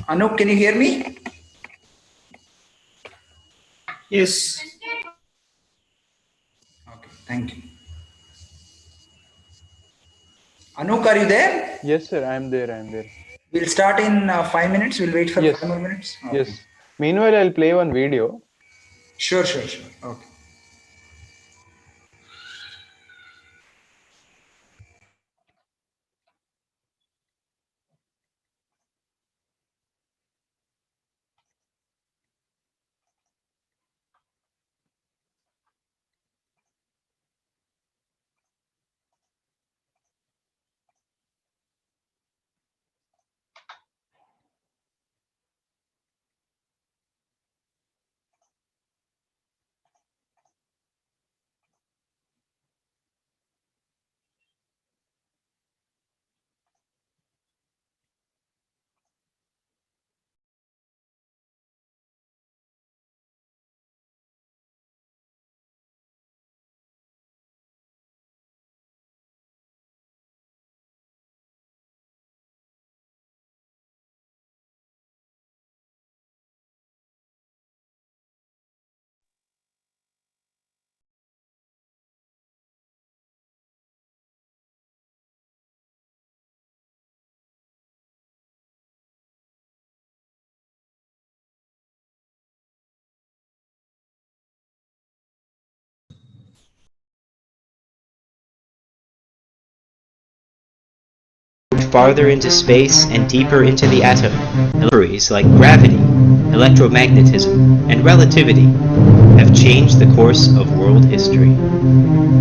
Anup, can you hear me? Yes. Okay, thank you. Anup, are you there? Yes, sir. I'm there. We'll start in 5 minutes. We'll wait for Yes. 5 more minutes. Okay. Yes. Meanwhile, I'll play one video. Sure. Okay. Farther into space and deeper into the atom. Theories like gravity, electromagnetism, and relativity have changed the course of world history.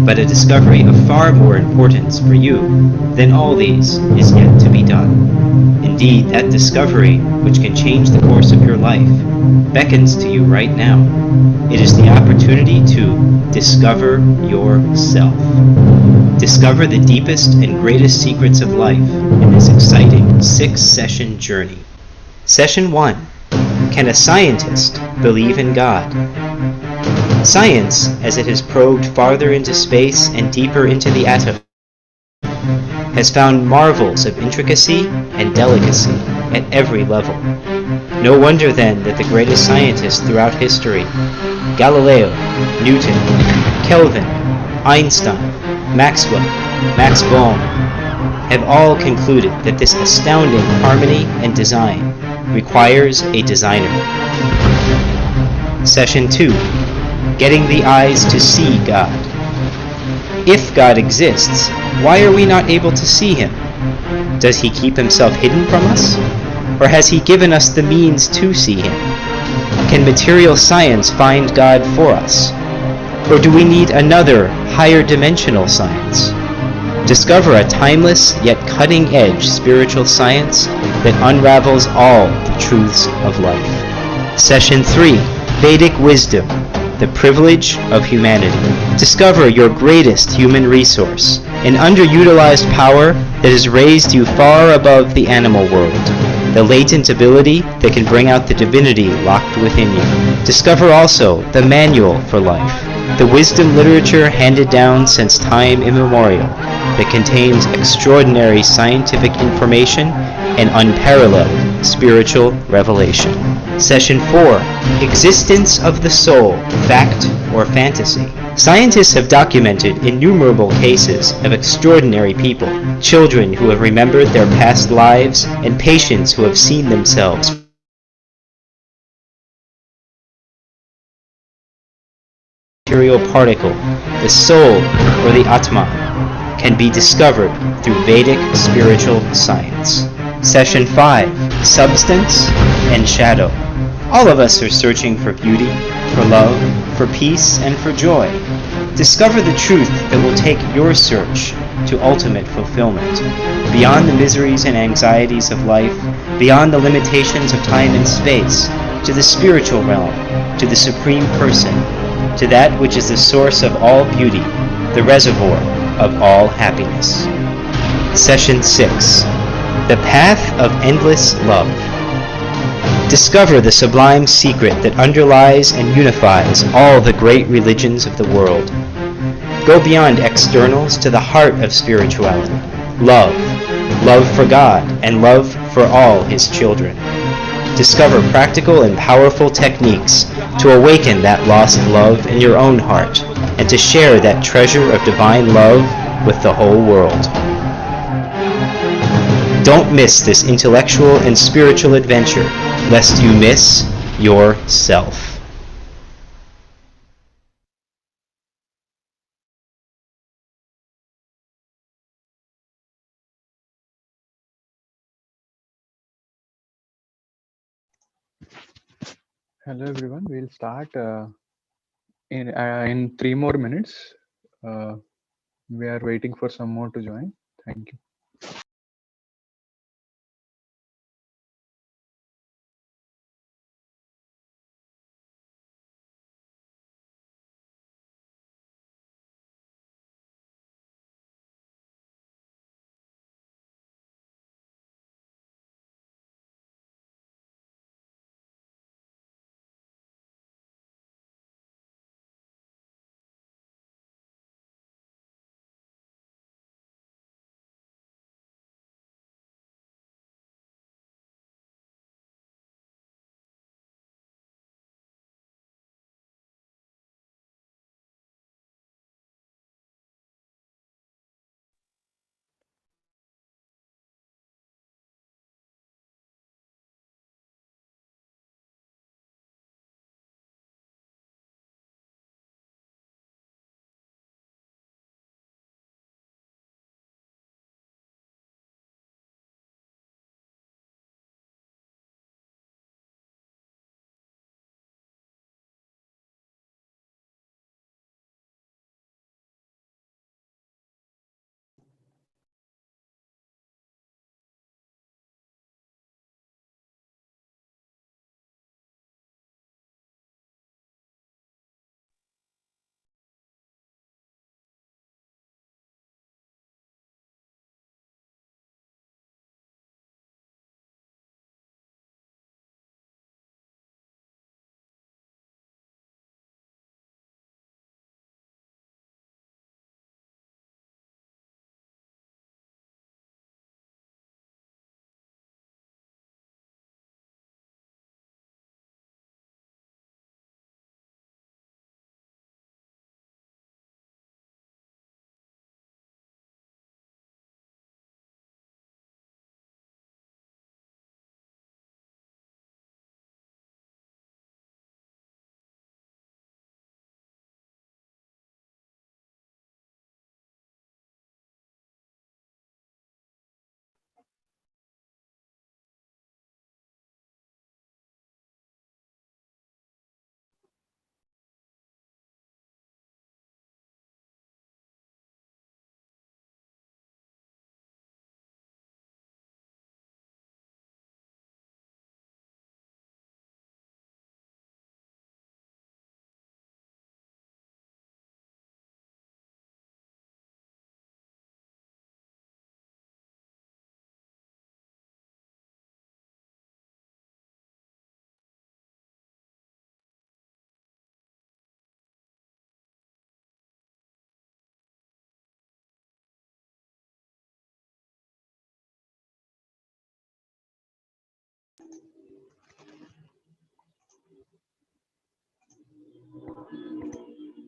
But a discovery of far more importance for you than all these is yet to be done. Indeed, that discovery, which can change the course of your life, beckons to you right now. It is the opportunity to discover yourself. Discover the deepest and greatest secrets of life in this exciting 6-session journey. Session 1. Can a scientist believe in God? Science, as it has probed farther into space and deeper into the atom, has found marvels of intricacy and delicacy at every level. No wonder then that the greatest scientists throughout history, Galileo, Newton, Kelvin, Einstein, Maxwell, Max Born, have all concluded that this astounding harmony and design requires a designer. Session 2. Getting the eyes to see God. If God exists, why are we not able to see Him? Does He keep Himself hidden from us? Or has He given us the means to see Him? Can material science find God for us? Or do we need another, higher dimensional science? Discover a timeless yet cutting-edge spiritual science that unravels all the truths of life. Session 3. Vedic Wisdom, the privilege of humanity. Discover your greatest human resource, an underutilized power that has raised you far above the animal world, the latent ability that can bring out the divinity locked within you. Discover also the manual for life, the wisdom literature handed down since time immemorial that contains extraordinary scientific information and unparalleled spiritual revelation. Session 4. Existence of the soul, fact or fantasy. Scientists have documented innumerable cases of extraordinary people, children who have remembered their past lives, and patients who have seen themselves material particle, the soul or the Atman, can be discovered through Vedic spiritual science. Session 5. Substance and shadow. All of us are searching for beauty, for love, for peace, and for joy. Discover the truth that will take your search to ultimate fulfillment, beyond the miseries and anxieties of life, beyond the limitations of time and space, to the spiritual realm, to the Supreme Person, to that which is the source of all beauty, the reservoir of all happiness. Session 6. The Path of Endless Love. Discover the sublime secret that underlies and unifies all the great religions of the world. Go beyond externals to the heart of spirituality. Love. Love for God and love for all His children. discover practical and powerful techniques to awaken that lost love in your own heart and to share that treasure of divine love with the whole world. Don't miss this intellectual and spiritual adventure, lest you miss yourself. Hello everyone. We'll start in 3 more minutes. We are waiting for some more to join. Thank you.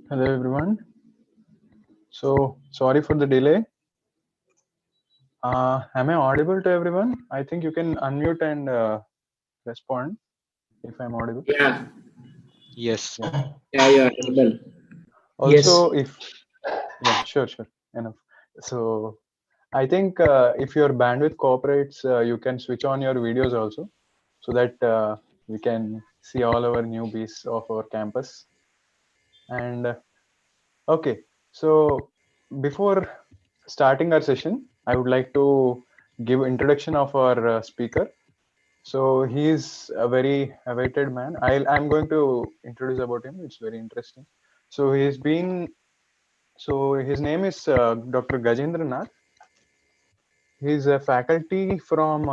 Hello everyone. So sorry for the delay. Am I audible to everyone? I think you can unmute and respond if I'm audible. Yeah, Yes. Yeah. yeah, you are audible. Also, yeah, sure, enough. So I think if your bandwidth cooperates, you can switch on your videos also, so that we can see all our newbies of our campus. And okay, so before starting our session, I would like to give introduction of our speaker. So he is a very awaited man. I'm going to introduce about him. It's very interesting. So he's been. So his name is Dr. Gajendranath. He's a faculty from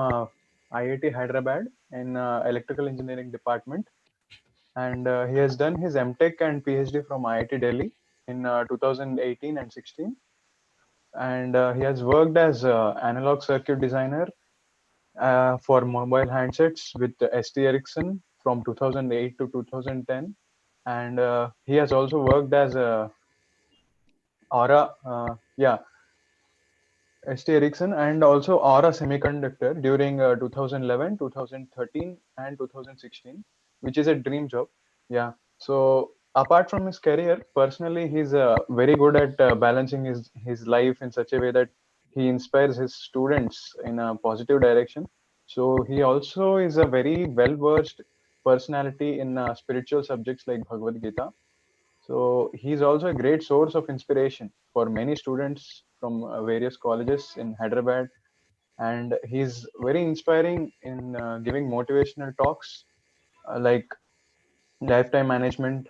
IIT Hyderabad in electrical engineering department, and he has done his MTech and PhD from IIT Delhi in 2018 and 16. And he has worked as analog circuit designer for mobile handsets with the ST Ericsson from 2008 to 2010, and he has also worked as a Aura, ST Ericsson and also Aura Semiconductor during 2011, 2013, and 2016, which is a dream job. Yeah. So apart from his career, personally, he's very good at balancing his life in such a way that he inspires his students in a positive direction. So he also is a very well versed personality in spiritual subjects like Bhagavad Gita. So he's also a great source of inspiration for many students from various colleges in Hyderabad, and he's very inspiring in giving motivational talks like lifetime management,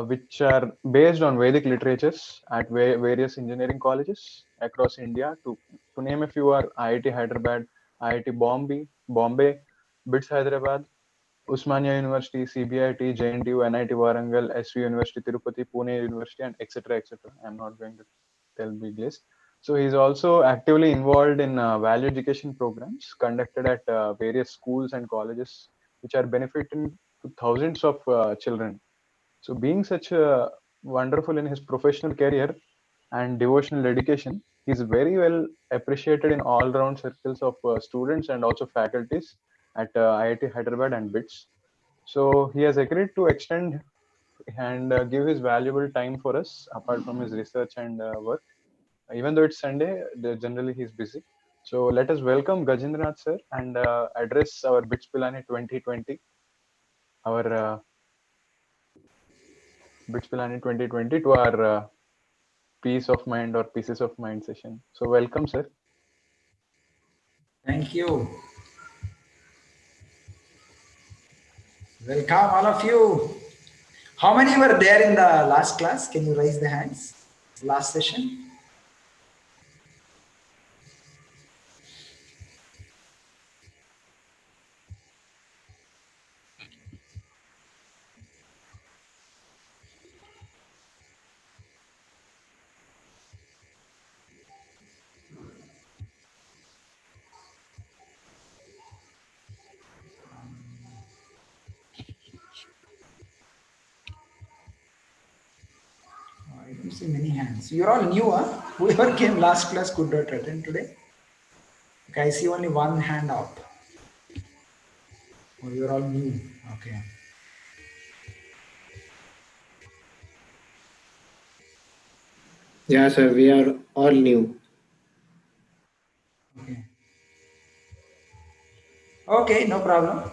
which are based on Vedic literatures at various engineering colleges across India. To name a few are IIT Hyderabad, IIT Bombay, BITS Hyderabad, Usmania University, CBIT, JNTU, NIT Warangal, SV University, Tirupati, Pune University, and etc. etc. I'm not going to tell big list. So he's also actively involved in value education programs conducted at various schools and colleges, which are benefiting to thousands of children. So being such a wonderful in his professional career and devotional dedication, he's very well appreciated in all-round circles of students and also faculties at IIT Hyderabad and BITS. So he has agreed to extend and give his valuable time for us apart from his research and work. Even though it's Sunday, generally he's busy. So let us welcome Gajendranath sir and address our BITS Pilani 2020, our BITS Pilani 2020 to our peace of mind or pieces of mind session. So welcome sir. Thank you. Welcome, all of you. How many were there in the last class? Can you raise the hands? Last session. I don't see many hands. You're all new, huh? Whoever came last class could not attend today. Okay, I see only one hand up. Oh, you're all new. Okay. Yeah, sir, we are all new. Okay. Okay, no problem.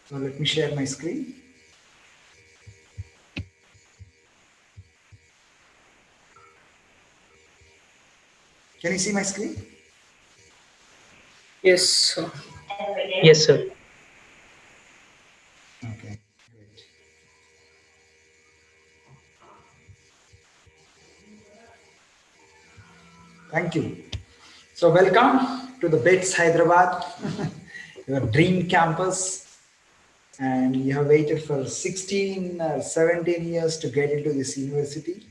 So let me share my screen. Can you see my screen? Yes, sir. Yes, sir. Okay, great. Thank you. So welcome to the BITS Hyderabad, your dream campus. And you have waited for 16 or 17 years to get into this university.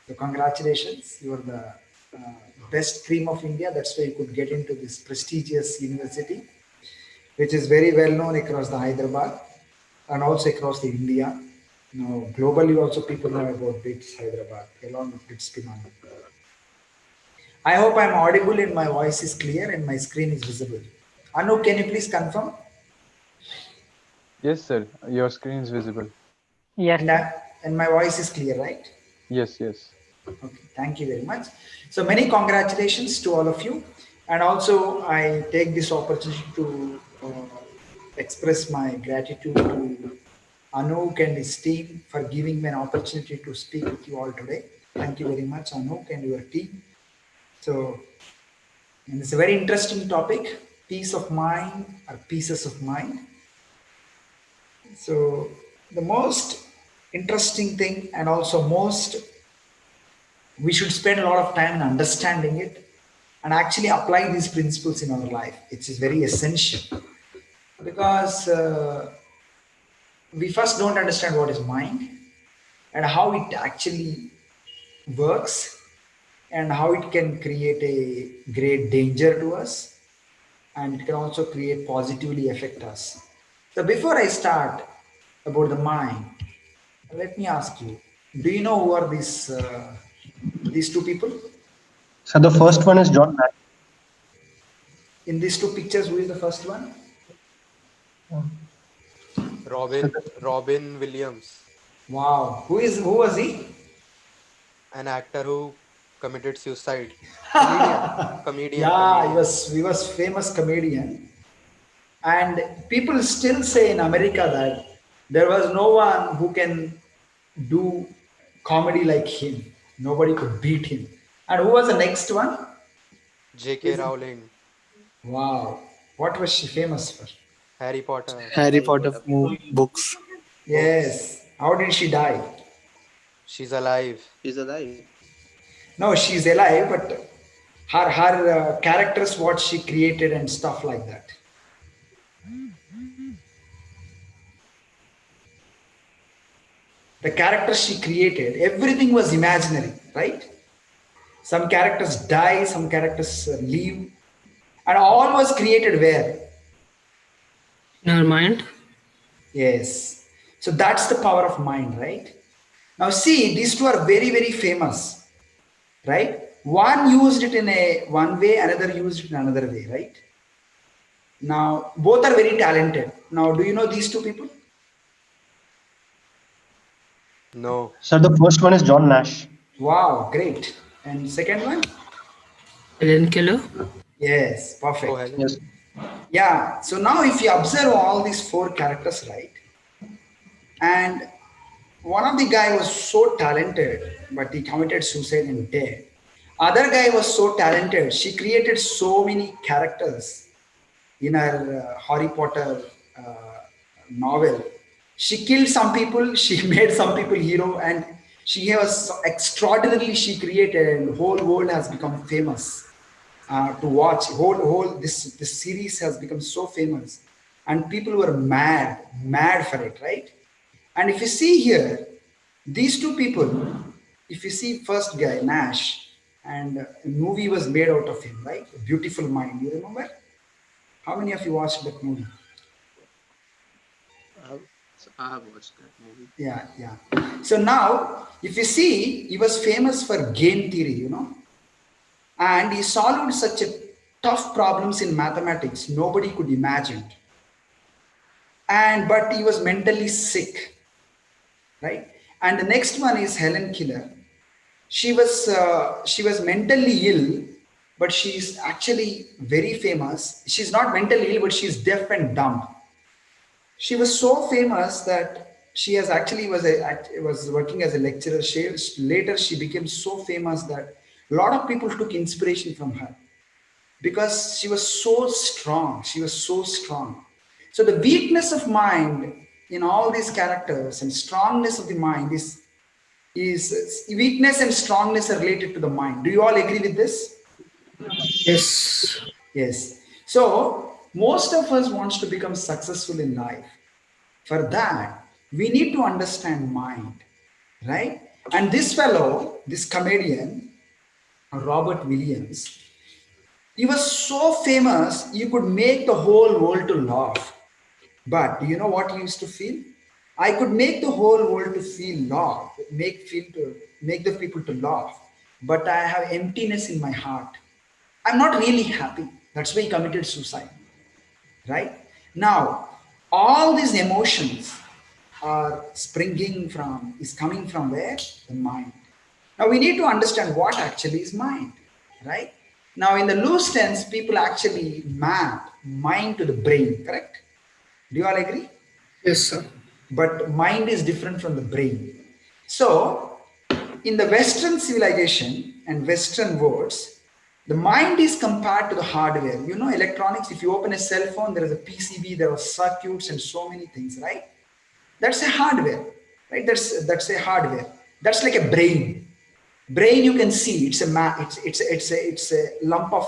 So congratulations, you are the best cream of India. That's why you could get into this prestigious university, which is very well known across the Hyderabad and also across the India. Now, globally also people know about BITS Hyderabad along with BITS Pinani. I hope I'm audible and my voice is clear and my screen is visible. Anu, can you please confirm? Yes sir, your screen is visible. Yes, And, sir. and my voice is clear, right? Yes, yes. Okay, thank you very much. So many congratulations to all of you. And also I take this opportunity to express my gratitude to Anouk and his team for giving me an opportunity to speak with you all today. Thank you very much, Anouk and your team. So, and it's a very interesting topic, peace of mind or pieces of mind. So the most interesting thing and also most we should spend a lot of time in understanding it and actually apply these principles in our life. It is very essential because we first don't understand what is mind. and how it actually works and how it can create a great danger to us, and it can also create positively affect us. So before I start about the mind, let me ask you, do you know who are these two people? So the first one is John Nash. In these two pictures, who is the first one? So Robin Williams, Wow, who was he? an actor who committed suicide. Comedian, Yeah, comedian. he was famous comedian, and people still say in America that there was no one who can do comedy like him. Nobody could beat him. And who was the next one? J.K. Rowling, Wow, what was she famous for? Harry Potter, Harry Potter books. books. Yes. How did she die? She's alive. He's alive. No, she's alive, but her characters, what she created and stuff like that. The characters she created, everything was imaginary, right? Some characters die, some characters leave, and all was created where? In our mind. Yes. So that's the power of mind, right? Now see, these two are very, very famous, right? One used it in a one way, another used it in another way, right? Now both are very talented. Now, do you know these two people? No. So the first one is John Nash. Wow, great. And second one? Helen Keller. Yes, Oh, perfect. Helen. Yes. Yeah. So now if you observe all these four characters, right? And one of the guy was so talented, but he committed suicide and died. Other guy was so talented. She created so many characters in her Harry Potter novel. She killed some people. She made some people hero, and she was extraordinarily. She created, and whole world has become famous to watch. Whole this series has become so famous, and people were mad for it, right? And if you see here, these two people, if you see first guy Nash, and a movie was made out of him, right? Beautiful Mind. You remember? How many of you watched that movie? I have watched that movie. Yeah, yeah. So now, if you see, he was famous for game theory, and he solved such a tough problems in mathematics nobody could imagine. And but he was mentally sick, right? And the next one is Helen Keller. She was mentally ill, but she's actually very famous. She's not mentally ill, but she's deaf and dumb. She was so famous that she has actually was working as a lecturer. Later she became so famous that a lot of people took inspiration from her because she was so strong. She was so strong. So the weakness of mind in all these characters and strongness of the mind is weakness and strongness are related to the mind. Do you all agree with this? Yes. Yes. So most of us wants to become successful in life. For that, we need to understand mind, right? And this fellow, this comedian, Robert Williams, he was so famous, you could make the whole world to laugh. But do you know what he used to feel? I could make the whole world to feel laugh, make the people to laugh, but I have emptiness in my heart. I'm not really happy. That's why he committed suicide. Right? Now, all these emotions is coming from where? The mind. Now we need to understand what actually is mind, right? Now in the loose sense, people actually map mind to the brain, correct? Do you all agree? Yes, sir. But mind is different from the brain. So in the Western civilization and Western words, the mind is compared to the hardware. Electronics, if you open a cell phone, there is a PCB, there are circuits and so many things, right? That's a hardware, right? That's a hardware. That's like a brain. Brain you can see, it's a lump of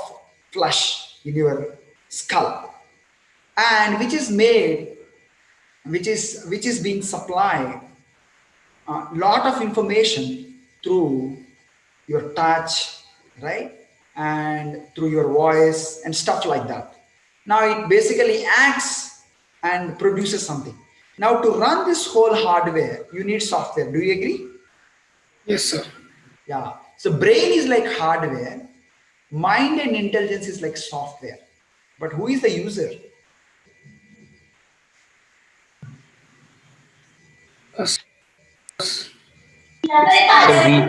flesh in your skull, and which is being supplied lot of information through your touch, right? And through your voice and stuff like that. Now it basically acts and produces something. Now to run this whole hardware, you need software. Do you agree? Yes, sir. Yeah. So brain is like hardware, mind and intelligence is like software. But who is the user? Us. It's So us. we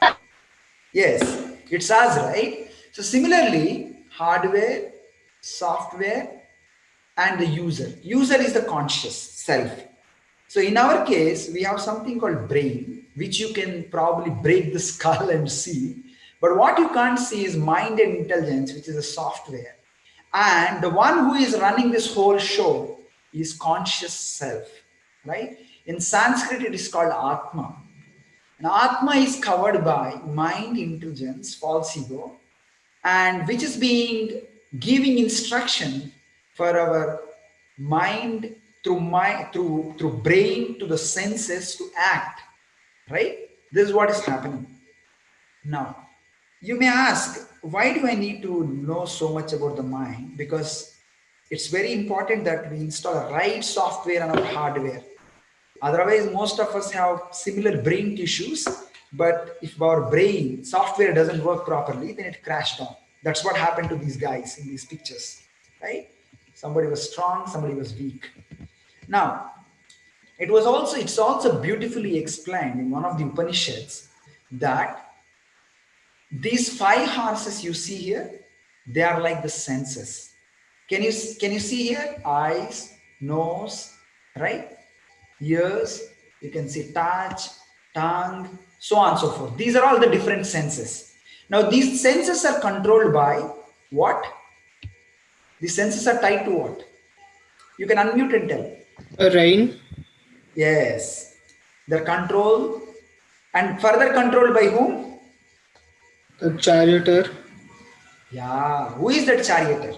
Yes, it's us, right? So similarly, hardware, software, and the user. User is the conscious self. So in our case, we have something called brain, which you can probably break the skull and see. But what you can't see is mind and intelligence, which is a software. And the one who is running this whole show is conscious self, right? In Sanskrit, it is called Atma. And Atma is covered by mind, intelligence, false ego, and which is being giving instruction for our mind through brain to the senses to act, right? This is what is happening. Now, you may ask, why do I need to know so much about the mind? Because it's very important that we install a right software on our hardware. Otherwise, most of us have similar brain tissues, but if our brain software doesn't work properly, then it crashed down. That's what happened to these guys in these pictures, right? Somebody was strong, somebody was weak. Now, it's also beautifully explained in one of the Upanishads that these five horses you see here, they are like the senses. Can you see here? Eyes, nose, right? Ears, you can see touch, tongue, so on and so forth. These are all the different senses. Now these senses are controlled by what? The senses are tied to what? You can unmute and tell. A rain. Yes. They're controlled and further controlled by whom? The charioteer. Yeah. Who is that charioteer?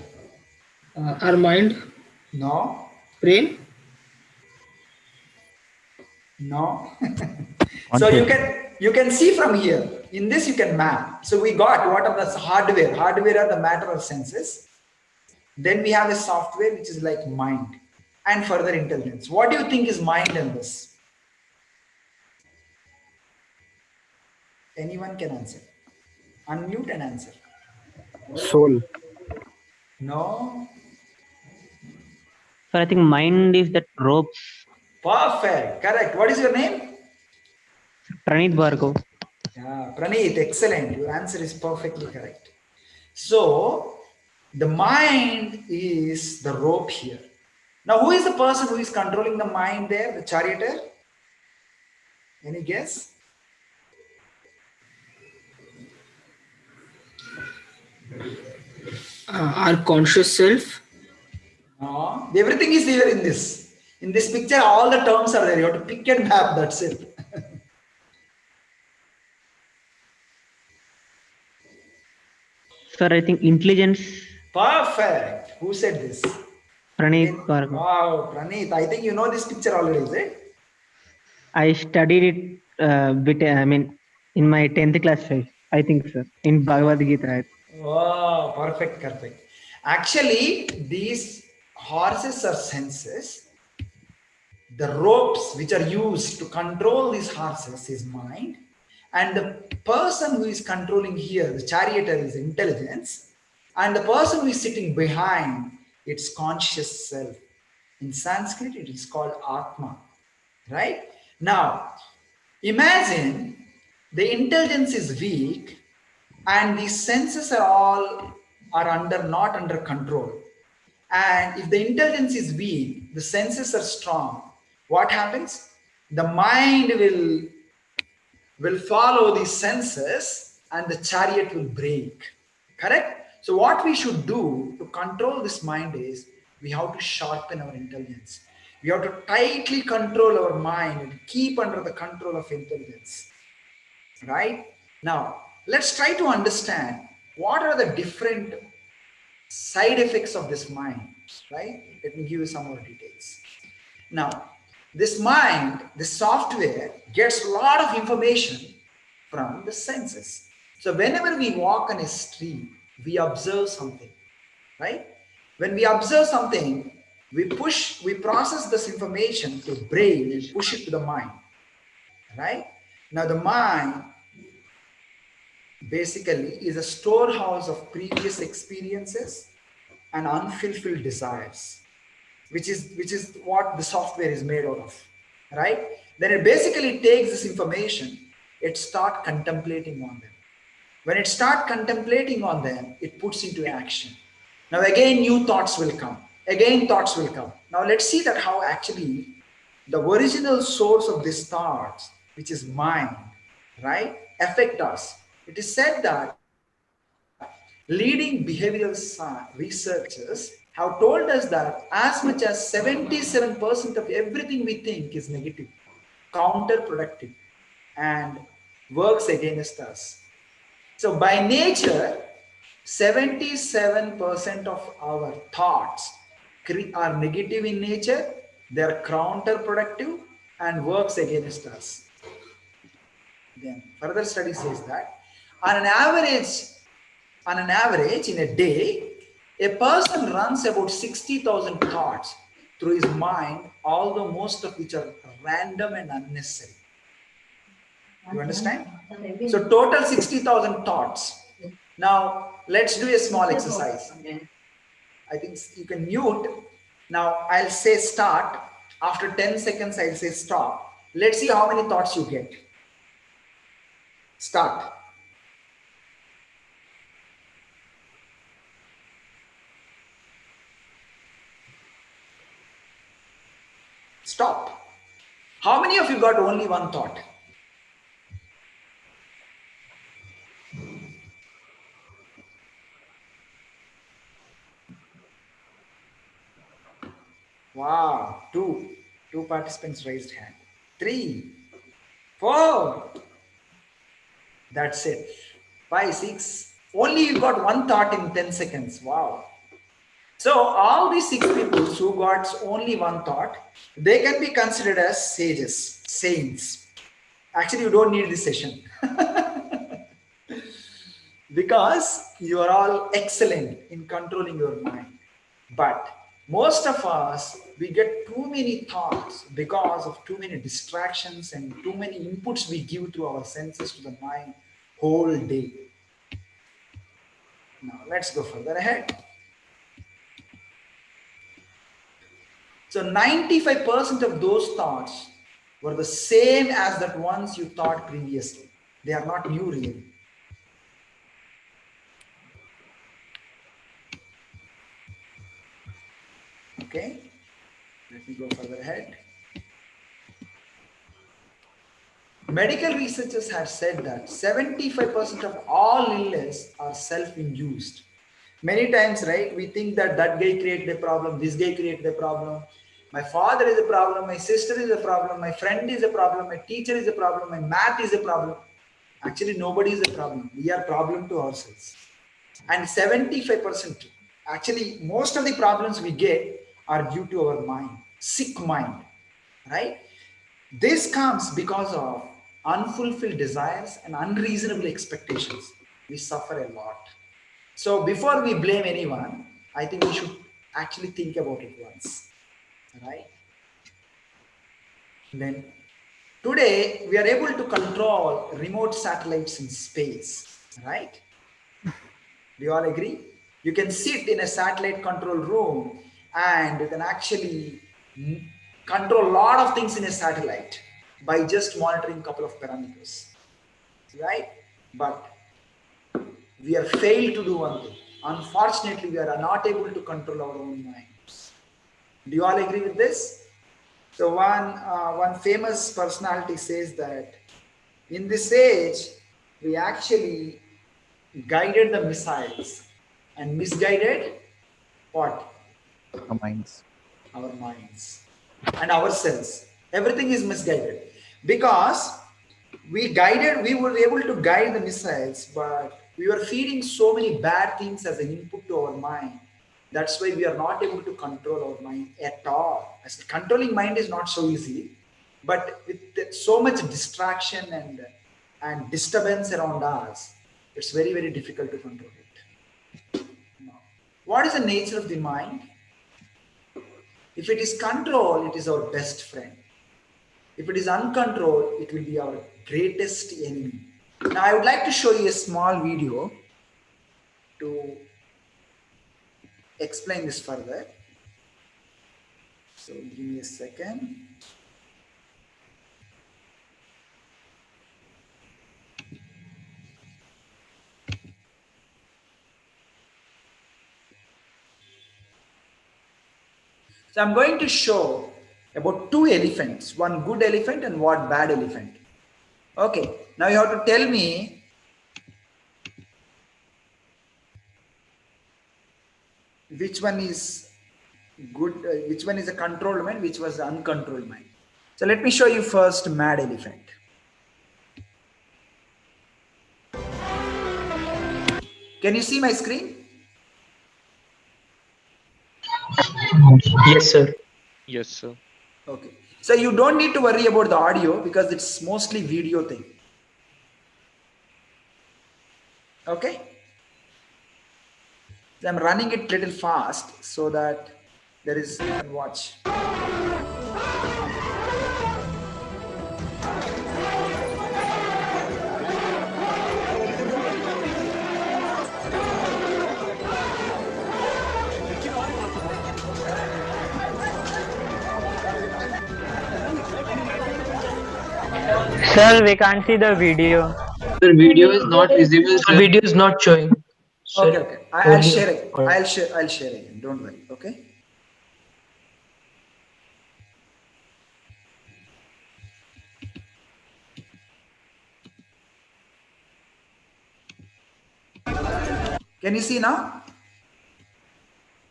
Our mind. No. Brain. No. So you can see from here. In this you can map. So we got what are the hardware. Hardware are the matter of senses. Then we have a software which is like mind and further intelligence. What do you think is mind in this? Anyone can answer. Unmute and answer. soul. No. So I think mind is that ropes. Perfect. Correct. What is your name? Pranit Bhargav. Yeah, Praneeth, excellent. Your answer is perfectly correct. So the mind is the rope here. Now, who is the person who is controlling the mind there? The charioteer? Any guess? Our conscious self. No, everything is there in this. In this picture, all the terms are there. You have to pick and map. That's it. Sir, I think intelligence. Perfect. Who said this? Pranit Bhargav. Wow, Praneeth. I think you know this picture already, is it? I studied it bit. I mean, in my 10th class, I think, sir, in Bhagavad Gita. Right? Wow, perfect, perfect. Actually, these horses are senses. The ropes which are used to control these horses is mind. And the person who is controlling here, the charioteer, is intelligence. And the person who is sitting behind, it's conscious self. In Sanskrit, it is called Atma. Right? Now, imagine the intelligence is weak and the senses are not under control. And if the intelligence is weak, the senses are strong. What happens? The mind will follow the senses and the chariot will break. Correct? So what we should do to control this mind is we have to sharpen our intelligence. We have to tightly control our mind and keep under the control of intelligence. Right? Now, let's try to understand what are the different side effects of this mind, right? Let me give you some more details. Now, This mind, this software gets a lot of information from the senses. So whenever we walk on a street, we observe something, right? When we observe something, we process this information to brain and push it to the mind, right? Now the mind basically is a storehouse of previous experiences and unfulfilled desires, which is what the software is made out of, right? Then it basically takes this information, it start contemplating on them. When it start contemplating on them, it puts into action. Now again, new thoughts will come. Again, thoughts will come. Now let's see that how actually the original source of these thoughts, which is mind, right, affect us. It is said that leading behavioral researchers have told us that as much as 77% of everything we think is negative, counterproductive, and works against us. So by nature, 77% of our thoughts are negative in nature, they are counterproductive and works against us. Then further study says that on an average in a day, a person runs about 60,000 thoughts through his mind, although most of which are random and unnecessary. You understand? So total 60,000 thoughts. Now let's do a small exercise. I think you can mute. Now I'll say start. After 10 seconds, I'll say stop. Let's see how many thoughts you get. Start. Stop. How many of you got only one thought? Wow, two participants raised hand. 3, 4. That's it. 5, 6. Only you got one thought in 10 seconds. Wow. So all these 6 people who got only one thought, they can be considered as sages, saints. Actually, you don't need this session. Because you are all excellent in controlling your mind. But most of us, we get too many thoughts because of too many distractions and too many inputs we give to our senses, to the mind, whole day. Now let's go further ahead. So 95% of those thoughts were the same as that ones you thought previously. They are not new really. Okay, let me go further ahead. Medical researchers have said that 75% of all illness are self-induced. Many times, right, we think that that guy created a problem, this guy created a problem, my father is a problem, my sister is a problem, my friend is a problem, my teacher is a problem, my math is a problem. Actually, nobody is a problem. We are a problem to ourselves. And 75%, actually, most of the problems we get are due to our mind, sick mind, right? This comes because of unfulfilled desires and unreasonable expectations. We suffer a lot. So before we blame anyone, I think we should actually think about it once, right? Then today we are able to control remote satellites in space, right? Do you all agree? You can sit in a satellite control room and you can actually control a lot of things in a satellite by just monitoring a couple of parameters, right? But we have failed to do one thing. Unfortunately, we are not able to control our own minds. Do you all agree with this? So one famous personality says that in this age, we actually guided the missiles and misguided what? Our minds. Our minds and ourselves. Everything is misguided because we were able to guide the missiles, but we were feeding so many bad things as an input to our mind That's why we are not able to control our mind at all. As controlling mind is not so easy, but with so much distraction and disturbance around us, it's very, very difficult to control it. Now, what is the nature of the mind? If it is control, it is our best friend. If it is uncontrolled, it will be our greatest enemy. Now, I would like to show you a small video to explain this further. So, give me a second. So I'm going to show about two elephants, one good elephant and one bad elephant. Okay, now you have to tell me which one is good, which one is a controlled mind, which was the uncontrolled mind. So let me show you first mad elephant. Can you see my screen? Yes, sir. Yes, sir. Okay. So you don't need to worry about the audio because it's mostly video thing. Okay. So I'm running it little fast so that there is, you can watch. Sir, we can't see the video. The video is not visible, sir. Video is not showing. Sir, Okay, okay. I'll share it. I'll share again. Don't worry. Okay. Can you see now?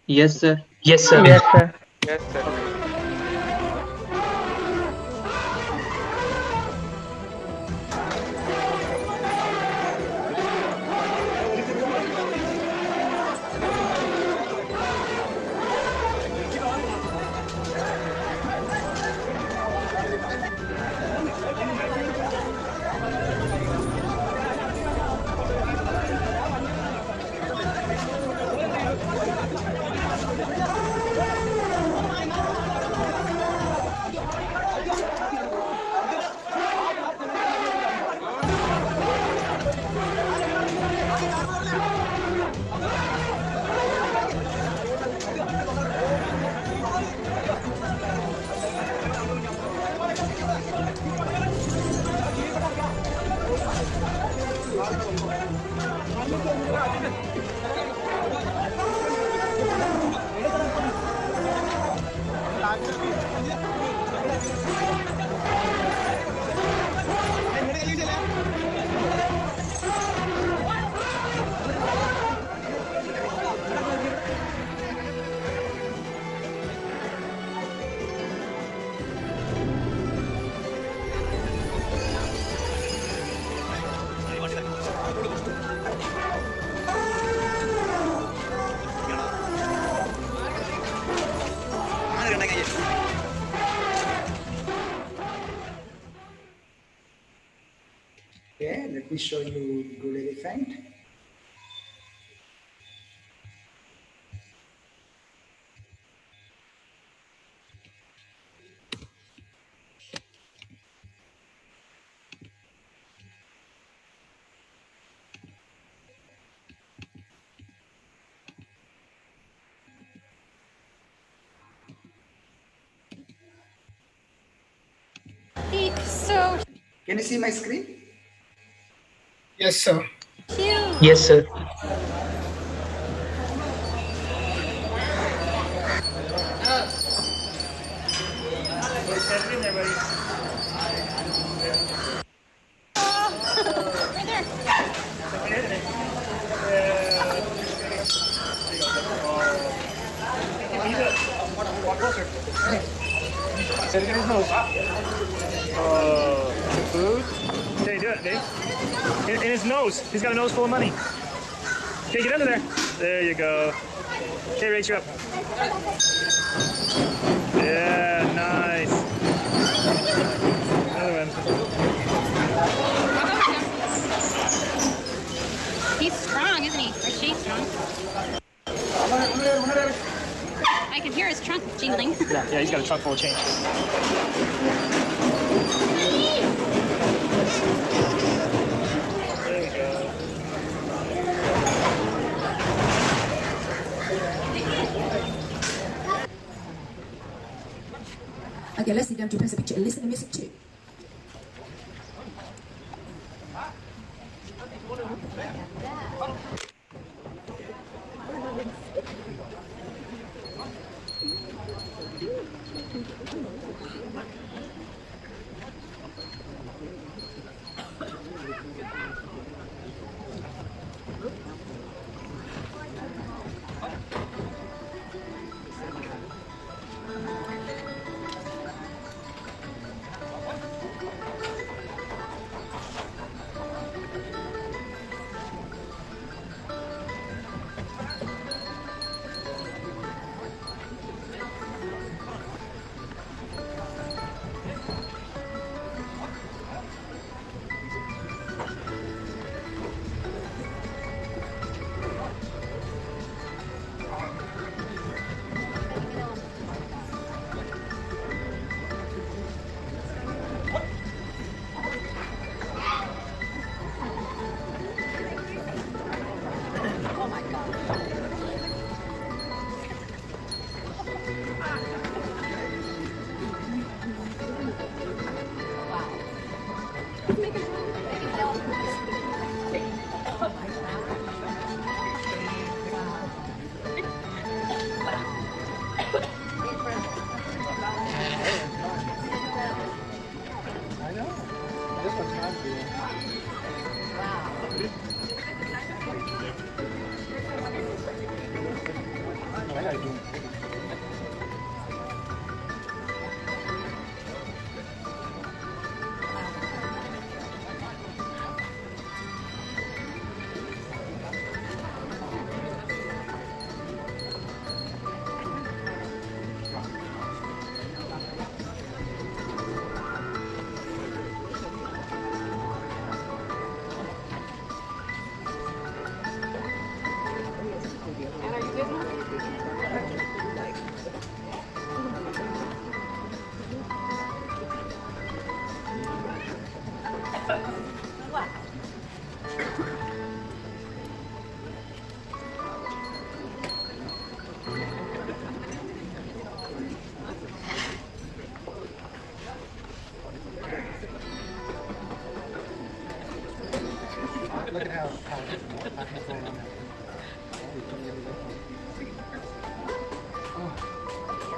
Yes, sir. Yes, sir. Yes, sir. Yes, sir. Okay, let me show you good elephant. So Can you see my screen? Yes, sir. cute. Yes, sir. Right there. Food? Dave, do it, Dave. In his nose. He's got a nose full of money. Okay, get under there. There you go. Okay, raise you up. Yeah, nice. Another one. He's strong, isn't he? Or she's strong. I can hear his trunk jingling. Yeah, he's got a trunk full of change. There we go. Okay, let's sit down to press a picture and listen to music too. Look at how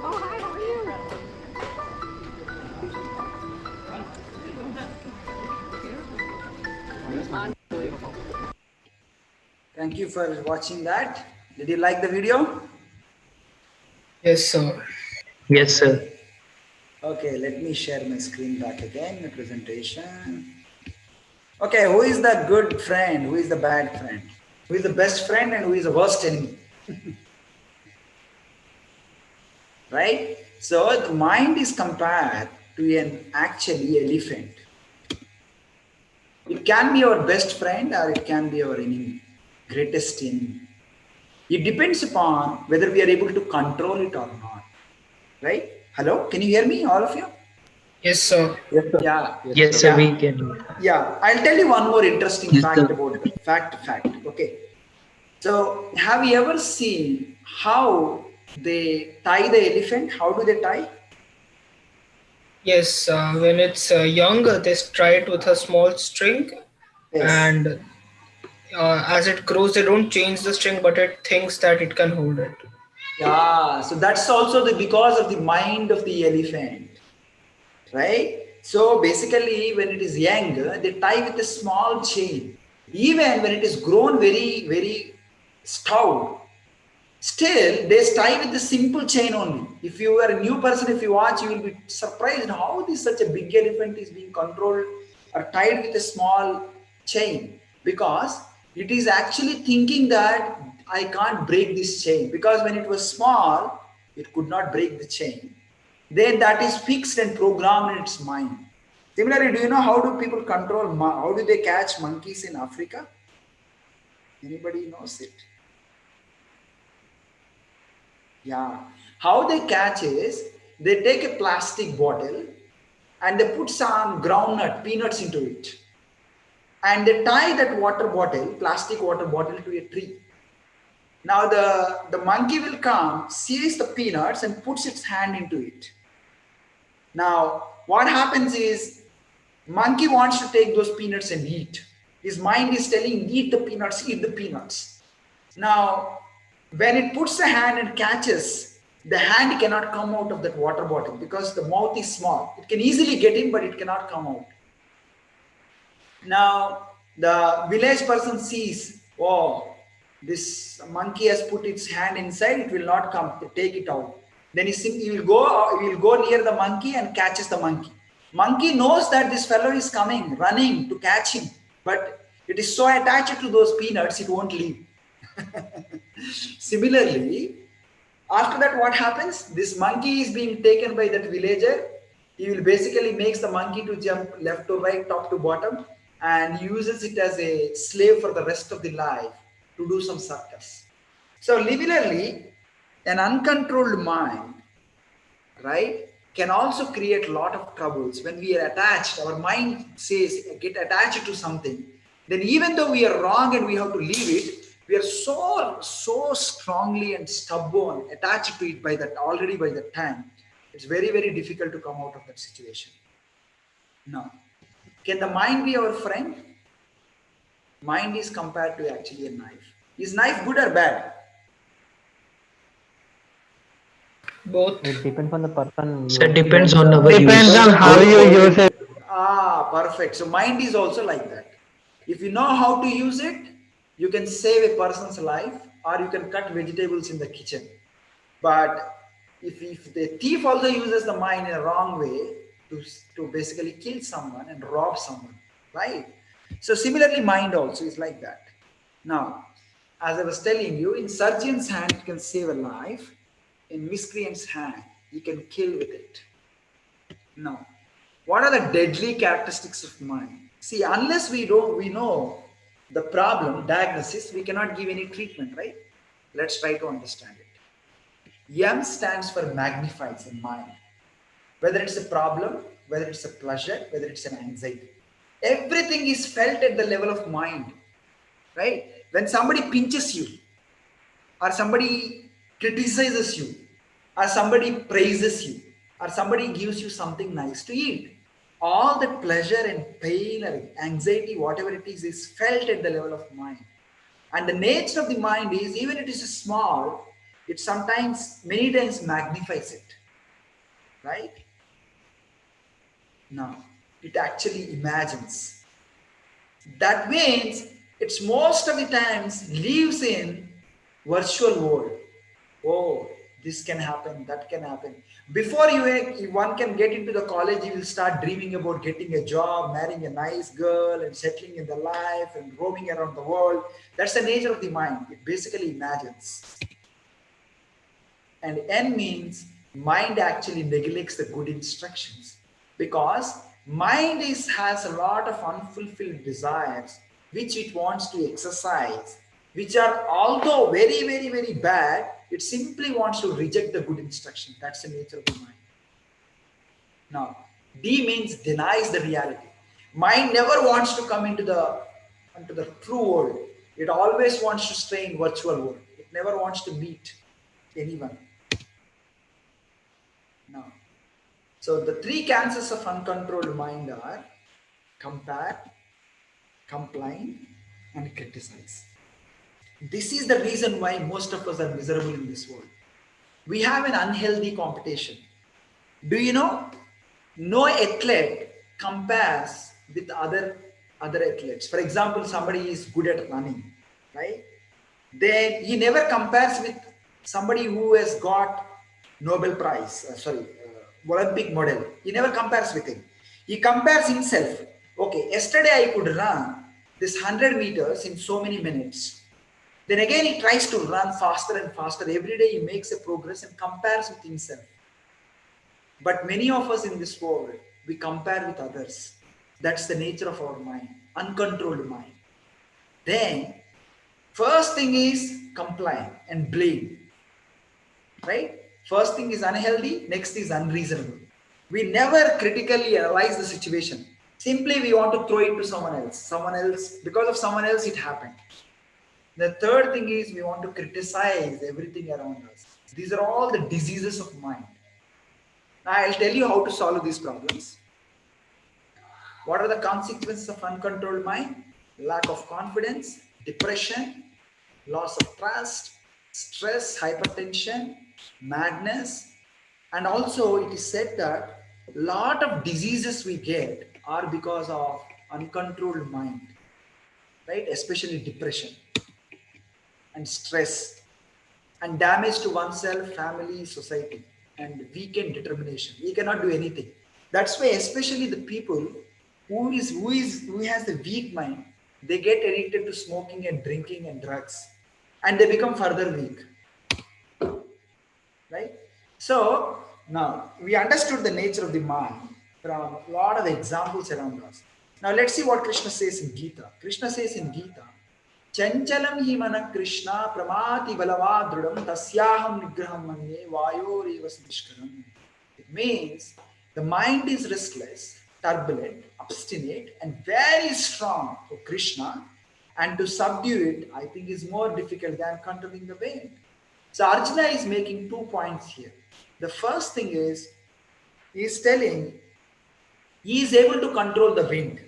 Oh, hi, how are you? Thank you for watching that. Did you like the video? Yes, sir. Yes, sir. Okay, let me share my screen back again, my presentation. Okay, who is the good friend? Who is the bad friend? Who is the best friend and who is the worst enemy? Right? So the mind is compared to an actually elephant. It can be our best friend or it can be our enemy, greatest enemy. It depends upon whether we are able to control it or not. Right? Hello? Can you hear me, all of you? Yes, sir. Yes, sir. Yeah. Yes, sir, we can. Yeah. I'll tell you one more interesting Yes, fact sir. about it. Fact. Okay. So have you ever seen how they tie the elephant? How do they tie? Yes, when it's young, they try it with a small string, Yes. and as it grows, they don't change the string, but it thinks that it can hold it. Yeah. So that's also because of the mind of the elephant. Right? So basically, when it is young, they tie with a small chain. Even when it is grown very, very stout, still they tie with the simple chain only. If you are a new person, if you watch, you will be surprised how this such a big elephant is being controlled or tied with a small chain. Because It is actually thinking that I can't break this chain, because when it was small, it could not break the chain. Then that is fixed and programmed in its mind. Similarly, do you know how do people control, how do they catch monkeys in Africa? Anybody knows it? Yeah. How they catch is, they take a plastic bottle and they put some groundnut, peanuts into it. And they tie that water bottle, plastic water bottle, to a tree. Now the monkey will come, sees the peanuts and puts its hand into it. Now what happens is, monkey wants to take those peanuts and eat. His mind is telling, eat the peanuts, eat the peanuts. Now when it puts the hand and catches, the hand cannot come out of that water bottle because the mouth is small. It can easily get in, but it cannot come out. Now the village person sees, oh, this monkey has put its hand inside, it will not come, take it out. Then he will go near the monkey and catches the monkey. Monkey knows that this fellow is coming, running to catch him, but it is so attached to those peanuts, it won't leave. Similarly, after that what happens? This monkey is being taken by that villager. He will basically makes the monkey to jump left to right, top to bottom, and uses it as a slave for the rest of the life to do some circus. So similarly, an uncontrolled mind, right, can also create a lot of troubles. When we are attached, our mind says, get attached to something, then even though we are wrong and we have to leave it, we are so strongly and stubborn, attached to it by that time. It's very, very difficult to come out of that situation. Now, can the mind be our friend? Mind is compared to actually a knife. Is knife good or bad? Both. It depends on the person. So it depends on our Depends use. on how you use it. Perfect. So mind is also like that. If you know how to use it, you can save a person's life, or you can cut vegetables in the kitchen. But if the thief also uses the mind in a wrong way to basically kill someone and rob someone, right? So similarly, mind also is like that. Now, as I was telling you, in surgeon's hand, you can save a life. In miscreant's hand, you can kill with it. Now, what are the deadly characteristics of mind? See, unless we know the problem, diagnosis, we cannot give any treatment, right? Let's try to understand it. M stands for magnifies in mind. Whether it's a problem, whether it's a pleasure, whether it's an anxiety. Everything is felt at the level of mind, right? When somebody pinches you, or somebody criticizes you, or somebody praises you, or somebody gives you something nice to eat, all that pleasure and pain or anxiety, whatever it is felt at the level of mind. And the nature of the mind is, even it is small, it sometimes, many times magnifies it, right? Now, it actually imagines. That means it's most of the times lives in virtual world. Oh, this can happen, that can happen. Before one can get into the college, you will start dreaming about getting a job, marrying a nice girl, and settling in the life and roaming around the world. That's the nature of the mind. It basically imagines. And N means mind actually neglects the good instructions, because mind has a lot of unfulfilled desires which it wants to exercise, which are, although very, very, very bad, it simply wants to reject the good instruction. That's the nature of the mind. Now, D means denies the reality. Mind never wants to come into the true world. It always wants to stay in virtual world. It never wants to meet anyone. Now, so the three cancers of uncontrolled mind are compare, complain, and criticize. This is the reason why most of us are miserable in this world. We have an unhealthy competition. Do you know? No athlete compares with other athletes. For example, somebody is good at running, right? Then he never compares with somebody who has got Nobel Prize, Olympic medal. He never compares with him. He compares himself. Okay, yesterday I could run. this 100 meters in so many minutes. Then again he tries to run faster and faster. Every day he makes a progress and compares with himself. But many of us in this world, we compare with others. That's the nature of our mind, uncontrolled mind. Then, first thing is complying and blame. Right? First thing is unhealthy, next is unreasonable. We never critically analyze the situation. Simply we want to throw it to someone else. Someone else, because of someone else it happened. The third thing is we want to criticize everything around us. These are all the diseases of mind. Now I'll tell you how to solve these problems. What are the consequences of uncontrolled mind? Lack of confidence, depression, loss of trust, stress, hypertension, madness, and also it is said that a lot of diseases we get are because of uncontrolled mind, right? Especially depression and stress and damage to oneself, family, society, and weakened determination. We cannot do anything. That's why especially the people who has the weak mind, they get addicted to smoking and drinking and drugs, and they become further weak. Right? So now we understood the nature of the mind from a lot of examples around us. Now let's see what Krishna says in Gita. Krishna says in Gita, Chanchalam hi mana Krishna pramati balava drudam tasyaham nigraham manye vayoreva sadishkaram. It means the mind is restless, turbulent, obstinate, and very strong for Krishna, and to subdue it, I think, is more difficult than controlling the wind. So Arjuna is making 2 points here. The first thing is, he is telling he is able to control the wind.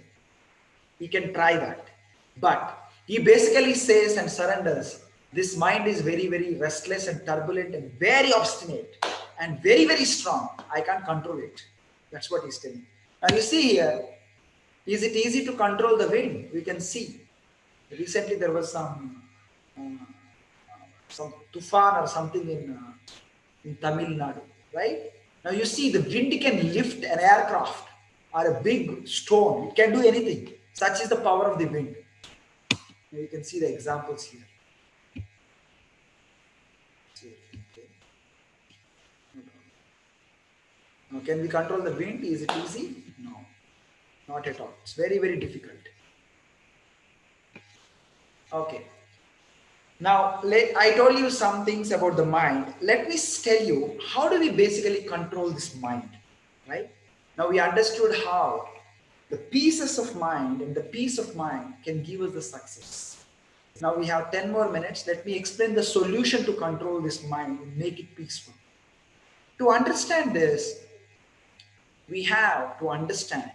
He can try that. But he basically says and surrenders, this mind is very, very restless and turbulent and very obstinate and very, very strong. I can't control it. That's what he's telling. Now you see here, is it easy to control the wind? We can see. Recently there was some tufan or something in Tamil Nadu, right? Now you see the wind can lift an aircraft or a big stone. It can do anything. Such is the power of the wind. You can see the examples here. Now, can we control the wind? Is it easy? No, not at all. It's very, very difficult. Okay. Now, I told you some things about the mind. Let me tell you, how do we basically control this mind, right? Now, we understood how the pieces of mind and the peace of mind can give us the success. Now, we have 10 more minutes. Let me explain the solution to control this mind and make it peaceful. To understand this, we have to understand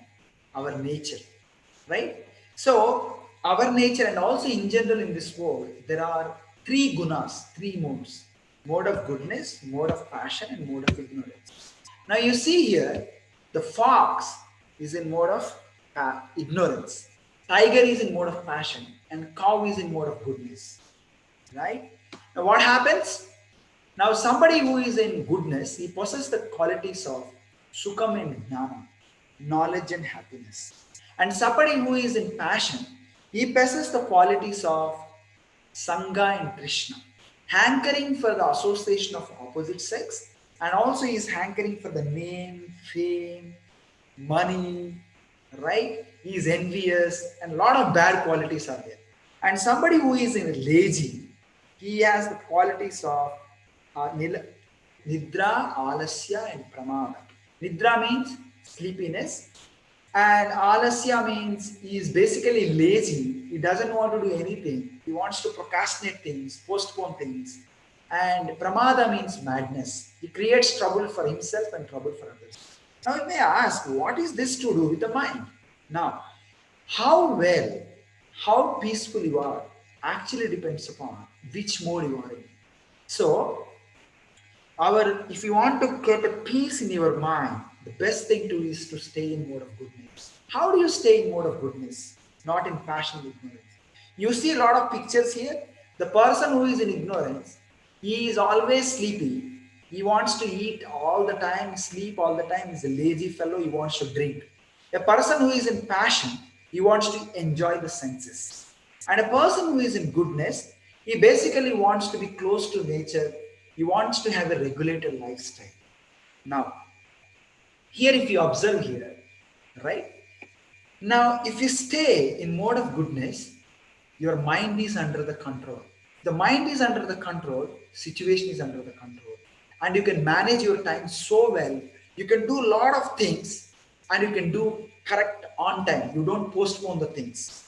our nature, right? So, our nature and also in general in this world, there are 3 gunas, 3 modes. Mode of goodness, mode of passion, and mode of ignorance. Now you see here, the fox is in mode of ignorance. Tiger is in mode of passion and cow is in mode of goodness, right? Now what happens? Now somebody who is in goodness, he possesses the qualities of sukham and jnana, knowledge and happiness. And somebody who is in passion, he possesses the qualities of Sangha and Krishna, hankering for the association of opposite sex, and also he is hankering for the name, fame, money, right? He is envious, and a lot of bad qualities are there. And somebody who is in lazy, he has the qualities of Nidra, Alasya, and Pramada. Nidra means sleepiness, and Alasya means he is basically lazy. He doesn't want to do anything. He wants to procrastinate things, postpone things. And Pramada means madness. He creates trouble for himself and trouble for others. Now you may ask, what is this to do with the mind? Now, how well, how peaceful you are actually depends upon which mode you are in. So, if you want to get a peace in your mind, the best thing to do is to stay in mode of goodness. How do you stay in mode of goodness? Not in passion and ignorance. You see a lot of pictures here. The person who is in ignorance, he is always sleepy. He wants to eat all the time, sleep all the time. He's a lazy fellow. He wants to drink. A person who is in passion, He wants to enjoy the senses. And a person who is in goodness, he basically wants to be close to nature. He wants to have a regulated lifestyle. Now, here if you observe here, right? Now, if you stay in mode of goodness, your mind is under the control. The mind is under the control, situation is under the control. And you can manage your time so well. You can do a lot of things and you can do correct on time. You don't postpone the things.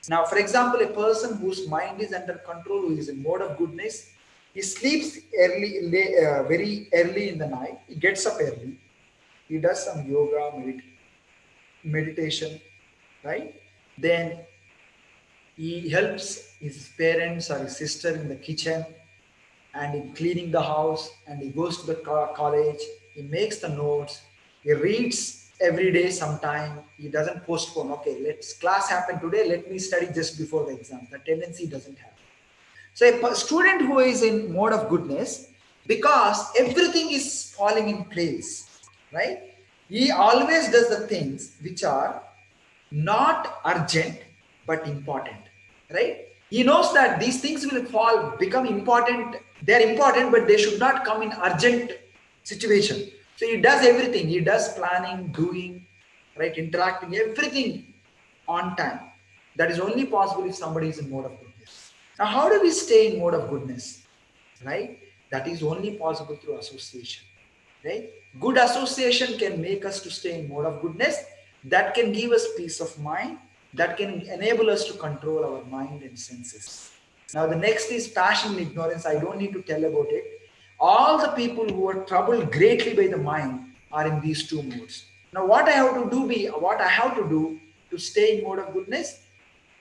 Now, for example, a person whose mind is under control, who is in mode of goodness, he sleeps very early in the night. He gets up early. He does some yoga, meditation, right? Then he helps his parents or his sister in the kitchen and in cleaning the house, and he goes to the college, he makes the notes, he reads every day sometime, he doesn't postpone, okay, let's class happen today, let me study just before the exam. The tendency doesn't have. So a student who is in mode of goodness, because everything is falling in place, right? He always does the things which are not urgent but important, right? He knows that these things will become important. They're important, but they should not come in urgent situation. So he does everything. He does planning, doing, right, interacting, everything on time. That is only possible if somebody is in mode of goodness. Now, how do we stay in mode of goodness, right? That is only possible through association, right? Good association can make us to stay in mode of goodness. That can give us peace of mind. That can enable us to control our mind and senses. Now, the next is passion and ignorance. I don't need to tell about it. All the people who are troubled greatly by the mind are in these two modes. Now, what I have to do to stay in mode of goodness?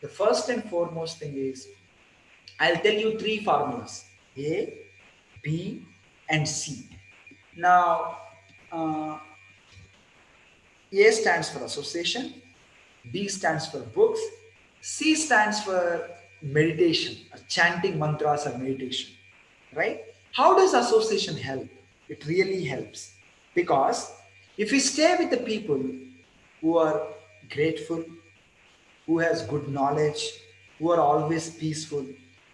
The first and foremost thing is, I'll tell you three formulas: A, B, and C. Now, A stands for association, B stands for books, C stands for meditation, or chanting mantras or meditation, right? How does association help? It really helps, because if we stay with the people who are grateful, who has good knowledge, who are always peaceful,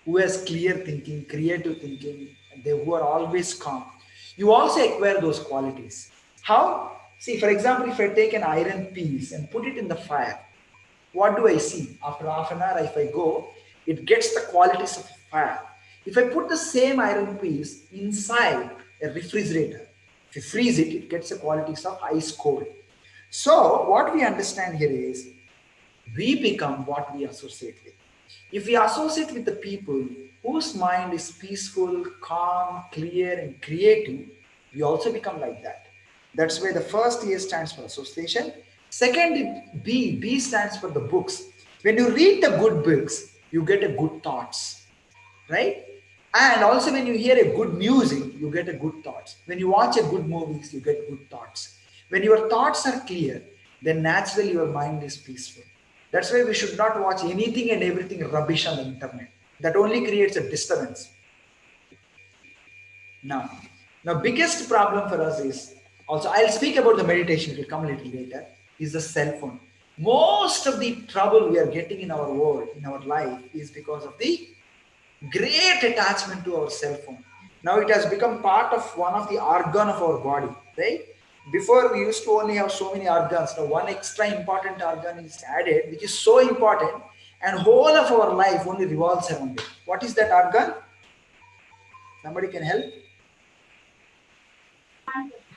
who has clear thinking, creative thinking, who are always calm, you also acquire those qualities. How? See, for example, if I take an iron piece and put it in the fire, what do I see? After half an hour, if I go, it gets the qualities of fire. If I put the same iron piece inside a refrigerator, if you freeze it, it gets the qualities of ice cold. So what we understand here is, we become what we associate with. If we associate with the people whose mind is peaceful, calm, clear, and creative, we also become like that. That's why the first A stands for association. Second, B stands for the books. When you read the good books, you get a good thoughts, right? And also when you hear a good music, you get a good thoughts. When you watch a good movies, you get good thoughts. When your thoughts are clear, then naturally your mind is peaceful. That's why we should not watch anything and everything rubbish on the internet. That only creates a disturbance. Now, biggest problem for us is, also I'll speak about the meditation, it will come a little later, is the cell phone. Most of the trouble we are getting in our world, in our life, is because of the great attachment to our cell phone. Now it has become part of one of the organ of our body, right? Before we used to only have so many organs. Now one extra important organ is added, which is so important, and whole of our life only revolves around it. What is that organ? Somebody can help?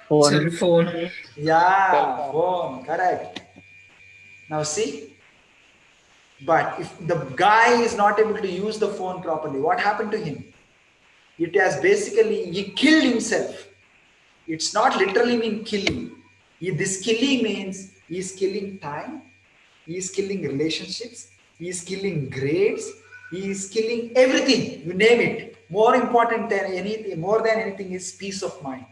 Phone. Cell phone. Yeah, phone, correct. Now see, but if the guy is not able to use the phone properly, what happened to him? It has basically, he killed himself. It's not literally mean killing. This killing means he is killing time, he is killing relationships, he is killing grades, he is killing everything, you name it. More important than anything, more than anything, is peace of mind.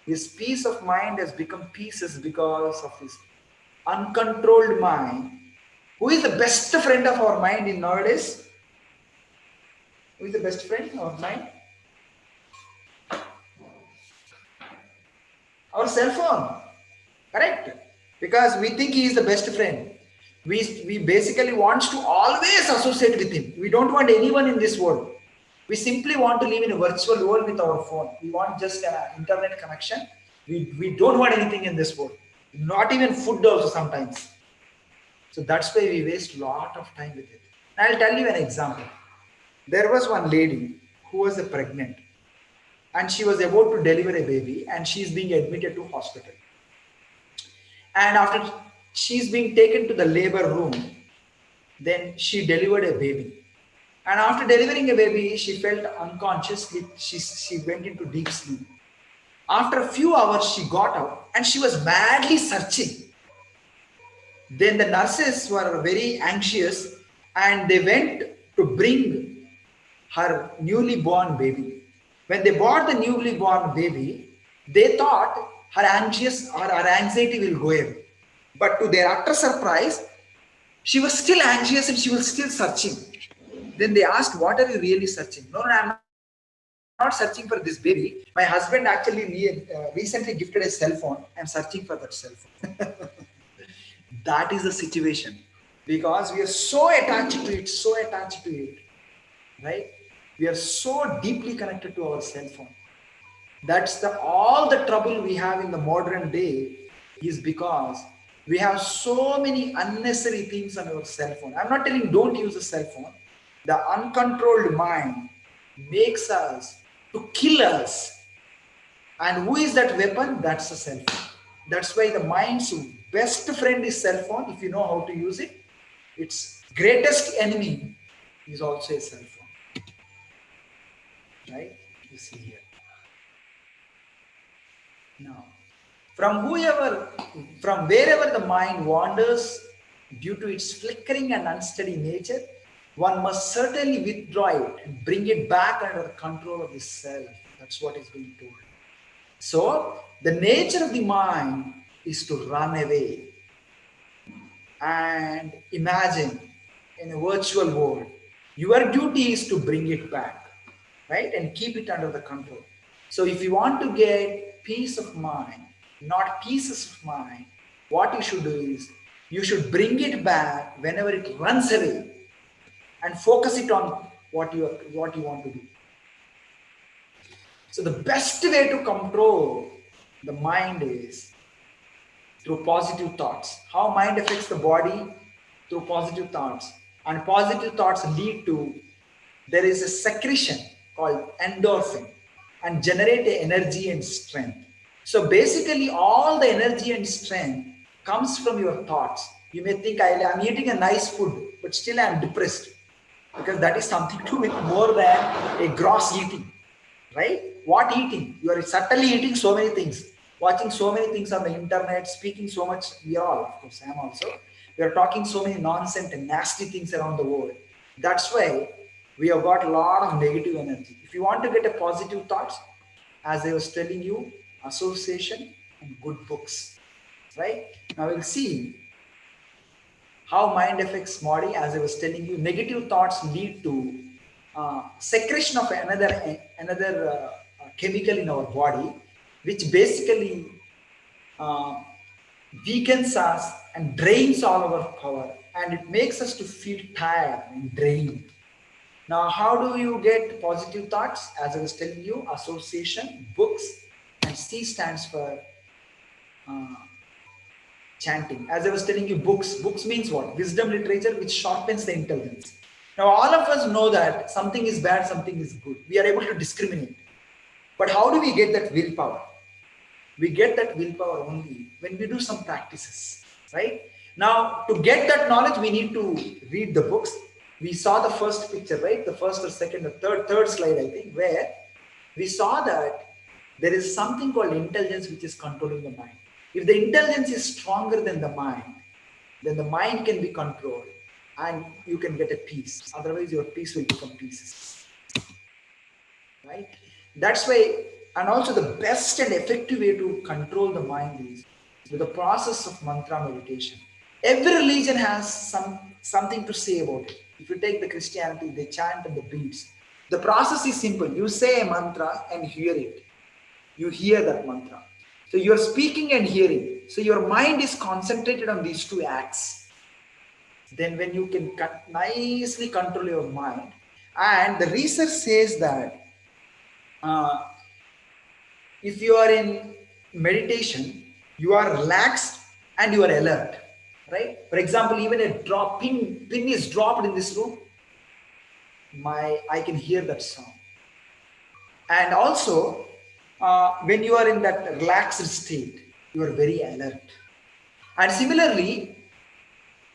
His peace of mind has become pieces because of his uncontrolled mind. Who is the best friend of our mind in nowadays? Who is the best friend of our mind? Our cell phone, correct? Because we think he is the best friend. We basically want to always associate with him. We don't want anyone in this world. We simply want to live in a virtual world with our phone. We want just an internet connection. We don't want anything in this world. Not even food also sometimes. So that's why we waste a lot of time with it. I'll tell you an example. There was one lady who was pregnant and she was about to deliver a baby and she's being admitted to hospital. And after she's being taken to the labor room, then she delivered a baby. And after delivering a baby, she felt unconscious. She went into deep sleep. After a few hours, she got up and she was madly searching. Then the nurses were very anxious and they went to bring her newly born baby. When they brought the newly born baby, they thought her anxiety will go away. But to their utter surprise, she was still anxious and she was still searching. Then they asked, "What are you really searching?" No, I'm not searching for this baby. My husband actually recently gifted a cell phone. I'm searching for that cell phone. That is the situation. Because we are so attached to it, right? We are so deeply connected to our cell phone. That's all the trouble we have in the modern day is because we have so many unnecessary things on our cell phone. I'm not telling don't use a cell phone. The uncontrolled mind makes us to kill us. And who is that weapon? That's a cell phone. That's why the mind's best friend is cell phone. If you know how to use it, its greatest enemy is also a cell phone. Right? You see here. Now, from wherever the mind wanders due to its flickering and unsteady nature, one must certainly withdraw it and bring it back under the control of the self. That's what is being told. So, the nature of the mind is to run away and imagine in a virtual world. Your duty is to bring it back, right? And keep it under the control. So, if you want to get peace of mind, not pieces of mind, what you should do is you should bring it back whenever it runs away and focus it on what you want to do. So the best way to control the mind is through positive thoughts. How mind affects the body? Through positive thoughts. And positive thoughts lead to, there is a secretion called endorphin and generate energy and strength. So basically all the energy and strength comes from your thoughts. You may think I'm eating a nice food, but still I'm depressed because that is something to do with more than a gross eating, right? What eating? You are certainly eating so many things, watching so many things on the internet, speaking so much. We are all, of course, I am also. We are talking so many nonsense and nasty things around the world. That's why we have got a lot of negative energy. If you want to get a positive thoughts, as I was telling you, association and good books, right? Now we'll see how mind affects body. As I was telling you, negative thoughts lead to secretion of another chemical in our body, which basically weakens us and drains all our power, and it makes us to feel tired and drained. Now, how do you get positive thoughts? As I was telling you, association, books, and C stands for chanting. As I was telling you, books means what? Wisdom literature, which sharpens the intelligence. Now, all of us know that something is bad, something is good. We are able to discriminate. But how do we get that willpower? We get that willpower only when we do some practices, right? Now, to get that knowledge, we need to read the books. We saw the first picture, right? The first or second or third slide, I think, where we saw that there is something called intelligence which is controlling the mind. If the intelligence is stronger than the mind, then the mind can be controlled and you can get a peace. Otherwise, your peace will become pieces, right? That's why, and also the best and effective way to control the mind is with the process of mantra meditation. Every religion has something to say about it. If you take the Christianity, they chant and the beats. The process is simple. You say a mantra and hear it. You hear that mantra. So you are speaking and hearing. So your mind is concentrated on these two acts. then when you can nicely control your mind. And the research says that if you are in meditation, you are relaxed and you are alert, right? For example, even a pin is dropped in this room, I can hear that sound. And also, when you are in that relaxed state, you are very alert. And similarly,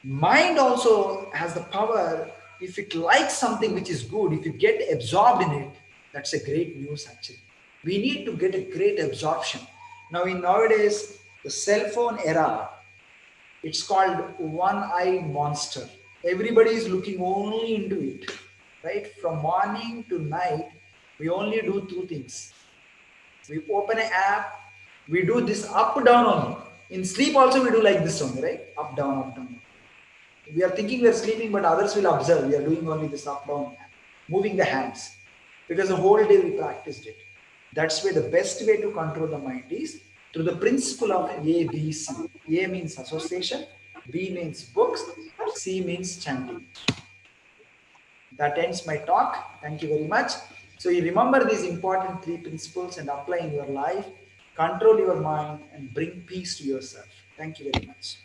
mind also has the power. If it likes something which is good, if you get absorbed in it, that's a great news actually. We need to get a great absorption. Now in nowadays, the cell phone era, it's called one-eye monster. Everybody is looking only into it, right? From morning to night, we only do two things. We open an app, we do this up, down only. In sleep also we do like this only, right? Up, down, up, down. We are thinking we are sleeping, but others will observe. We are doing only this up, down, moving the hands. Because the whole day we practiced it. That's why the best way to control the mind is through the principle of A, B, C. A means association, B means books, C means chanting. That ends my talk. Thank you very much. So you remember these important three principles and apply in your life, control your mind and bring peace to yourself. Thank you very much.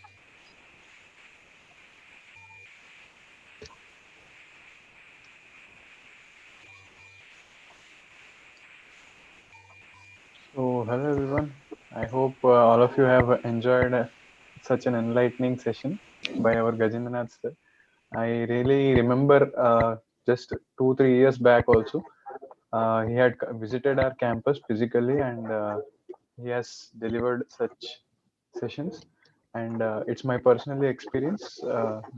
So, hello everyone. I hope all of you have enjoyed such an enlightening session by our Gajendranath sir. I really remember just 2-3 years back also, he had visited our campus physically and he has delivered such sessions. And it's my personal experience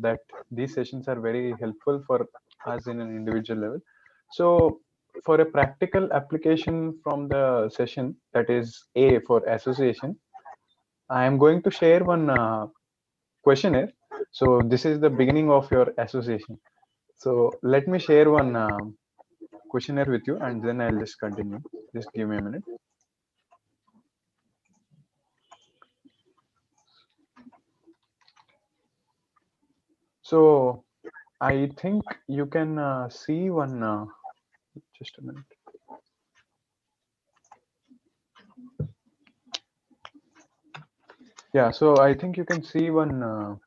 that these sessions are very helpful for us in an individual level. So, for a practical application from the session, that is A for association, I am going to share one questionnaire. So this is the beginning of your association. So let me share one questionnaire with you and then I'll just continue. Just give me a minute. So I think you can see one, just a minute. Yeah, so I think you can see one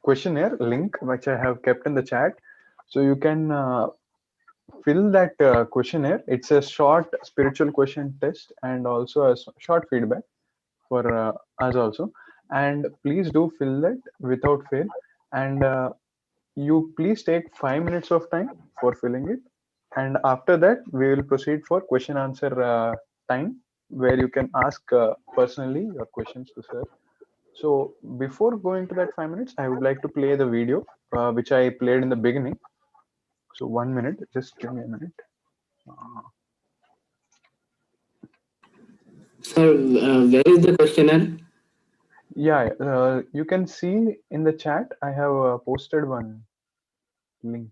questionnaire link which I have kept in the chat. So you can fill that questionnaire. It's a short spiritual question test and also a short feedback for us also. And please do fill that without fail. And you please take 5 minutes of time for filling it. And after that, we will proceed for question answer time, where you can ask personally your questions to sir. So before going to that 5 minutes, I would like to play the video which I played in the beginning. So 1 minute, just give me a minute. Sir, where is the questionnaire? Yeah, you can see in the chat, I have posted one link.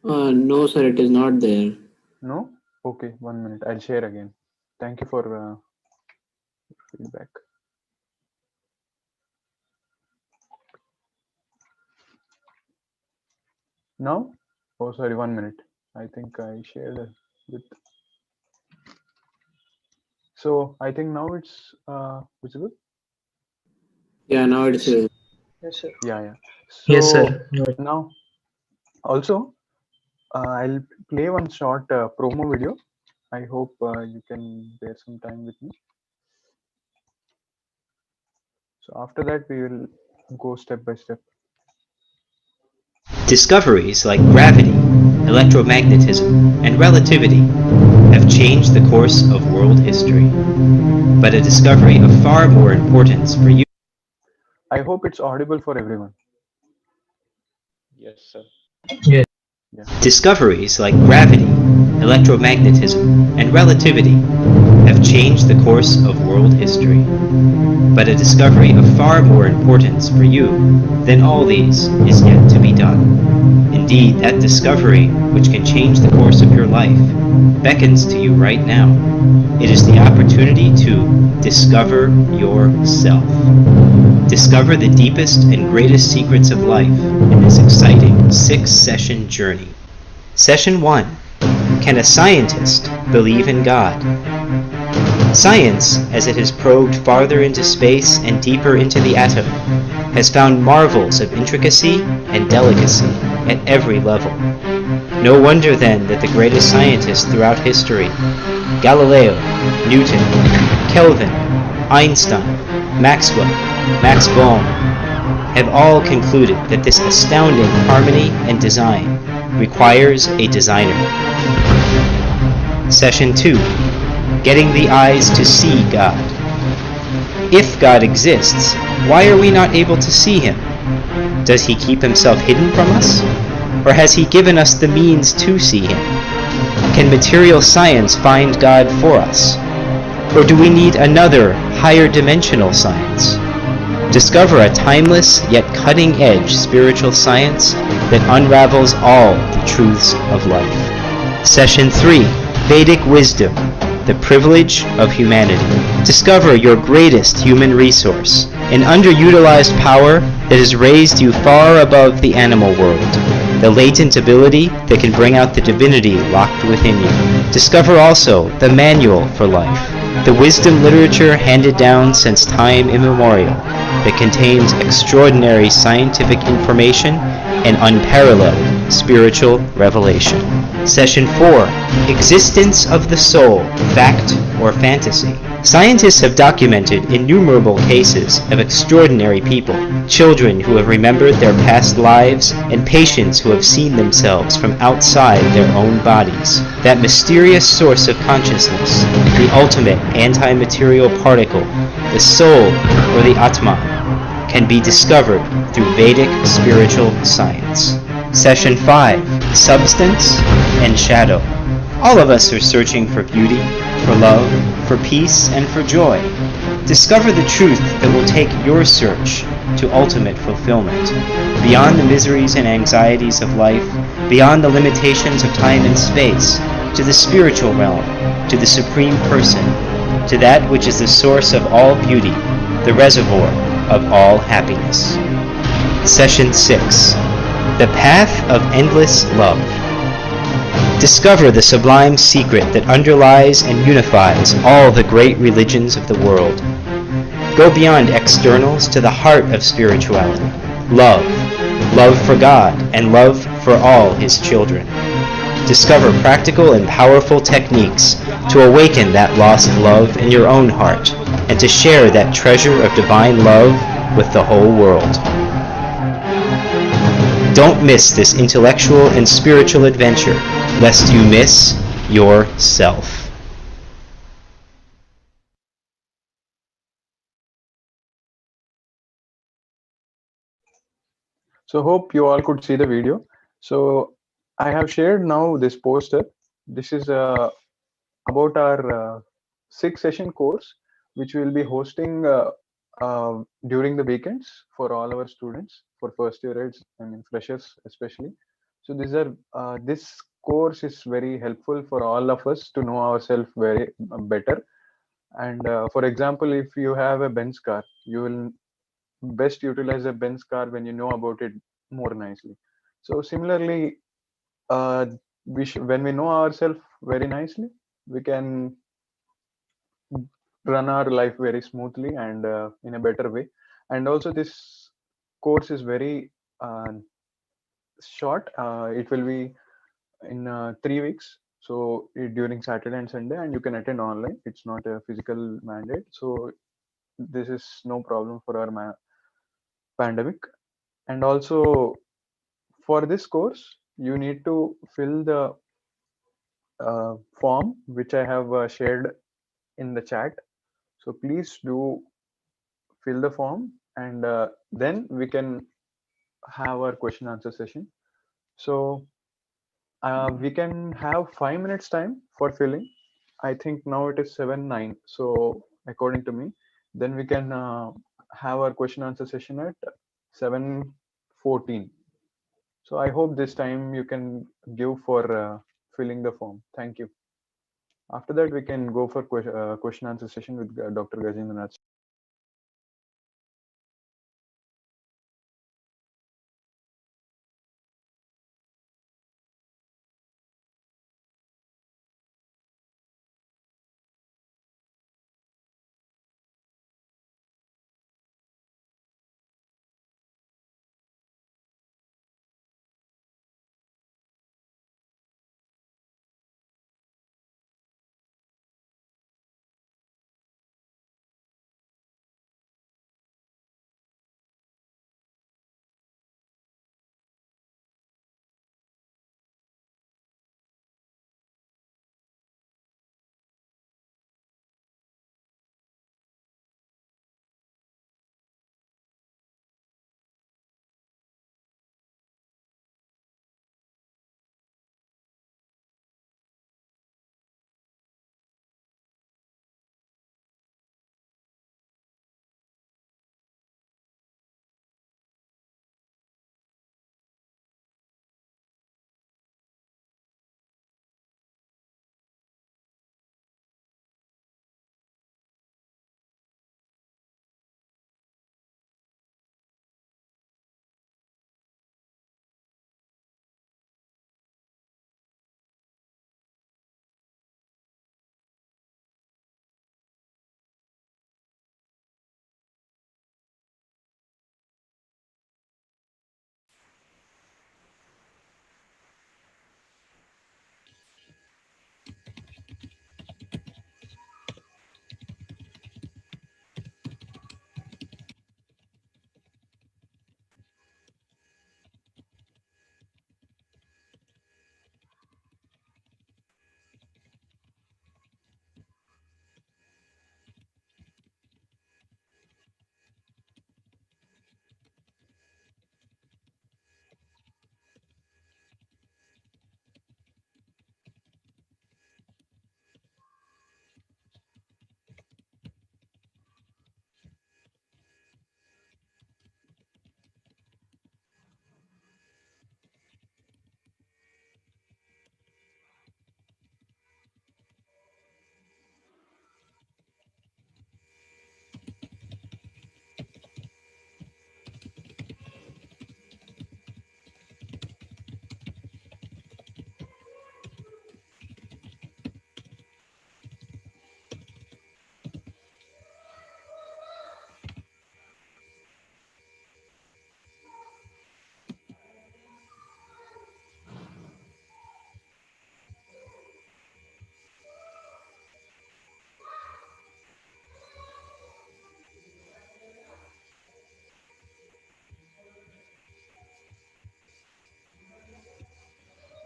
No, sir, it is not there. No? Okay, 1 minute. I'll share again. Thank you for feedback. Now? Oh, sorry, 1 minute. I think I shared with. So I think now it's visible. Yeah, now it's visible. Yes, sir. Yeah. So Yes, sir. Now, also, I'll play one short promo video. I hope you can bear some time with me. So after that, we will go step by step. Discoveries like gravity, electromagnetism, and relativity have changed the course of world history. But a discovery of far more importance for you. I hope it's audible for everyone. Yes, sir. Yes. Yeah. Discoveries like gravity, electromagnetism, and relativity have changed the course of world history. But a discovery of far more importance for you than all these is yet to be done. Indeed, that discovery, which can change the course of your life beckons to you right now. It is the opportunity to discover yourself. Discover the deepest and greatest secrets of life in this exciting 6-session journey. Session 1. Can a scientist believe in God? Science, as it has probed farther into space and deeper into the atom, has found marvels of intricacy and delicacy at every level. No wonder then that the greatest scientists throughout history, Galileo, Newton, Kelvin, Einstein, Maxwell, Max Born, have all concluded that this astounding harmony and design requires a designer. Session 2. Getting the eyes to see God. If God exists, why are we not able to see Him? Does He keep Himself hidden from us? Or has He given us the means to see Him? Can material science find God for us? Or do we need another, higher dimensional science? Discover a timeless yet cutting-edge spiritual science that unravels all the truths of life. Session 3. Vedic Wisdom, the privilege of humanity. Discover your greatest human resource, an underutilized power that has raised you far above the animal world, the latent ability that can bring out the divinity locked within you. Discover also the manual for life, the wisdom literature handed down since time immemorial that contains extraordinary scientific information and unparalleled spiritual revelation. Session 4. Existence of the soul, fact or fantasy. Scientists have documented innumerable cases of extraordinary people, children who have remembered their past lives, and patients who have seen themselves from outside their own bodies. That mysterious source of consciousness, the ultimate anti-material particle, the soul or the Atman, can be discovered through Vedic spiritual science. Session 5. Substance and Shadow. All of us are searching for beauty, for love, for peace, and for joy. Discover the truth that will take your search to ultimate fulfillment, beyond the miseries and anxieties of life, beyond the limitations of time and space, to the spiritual realm, to the Supreme Person, to that which is the source of all beauty, the reservoir of all happiness. Session 6. The Path of Endless Love. Discover the sublime secret that underlies and unifies all the great religions of the world. Go beyond externals to the heart of spirituality. Love. Love for God and love for all His children. Discover practical and powerful techniques to awaken that lost love in your own heart and to share that treasure of divine love with the whole world. Don't miss this intellectual and spiritual adventure, lest you miss yourself. So hope you all could see the video. So I have shared now this poster. This is about our 6-session course, which we will be hosting during the weekends for all our students, for first years, I mean freshers especially. So this course is very helpful for all of us to know ourselves very better. And for example, if you have a Benz car, you will best utilize a Benz car when you know about it more nicely. So similarly, when we know ourselves very nicely, we can run our life very smoothly and in a better way. And also this course is very short. It will be in 3 weeks, so during Saturday and Sunday, and you can attend online. It's not a physical mandate, so this is no problem for our pandemic. And also for this course you need to fill the form which I have shared in the chat. So please do fill the form, and then we can have our question answer session. So we can have 5 minutes time for filling. I think now it is 7:09, so according to me, then we can have our question answer session at 7:14. So I hope this time you can give for filling the form. Thank you. After that, we can go for question answer session with Dr. Gajendranath.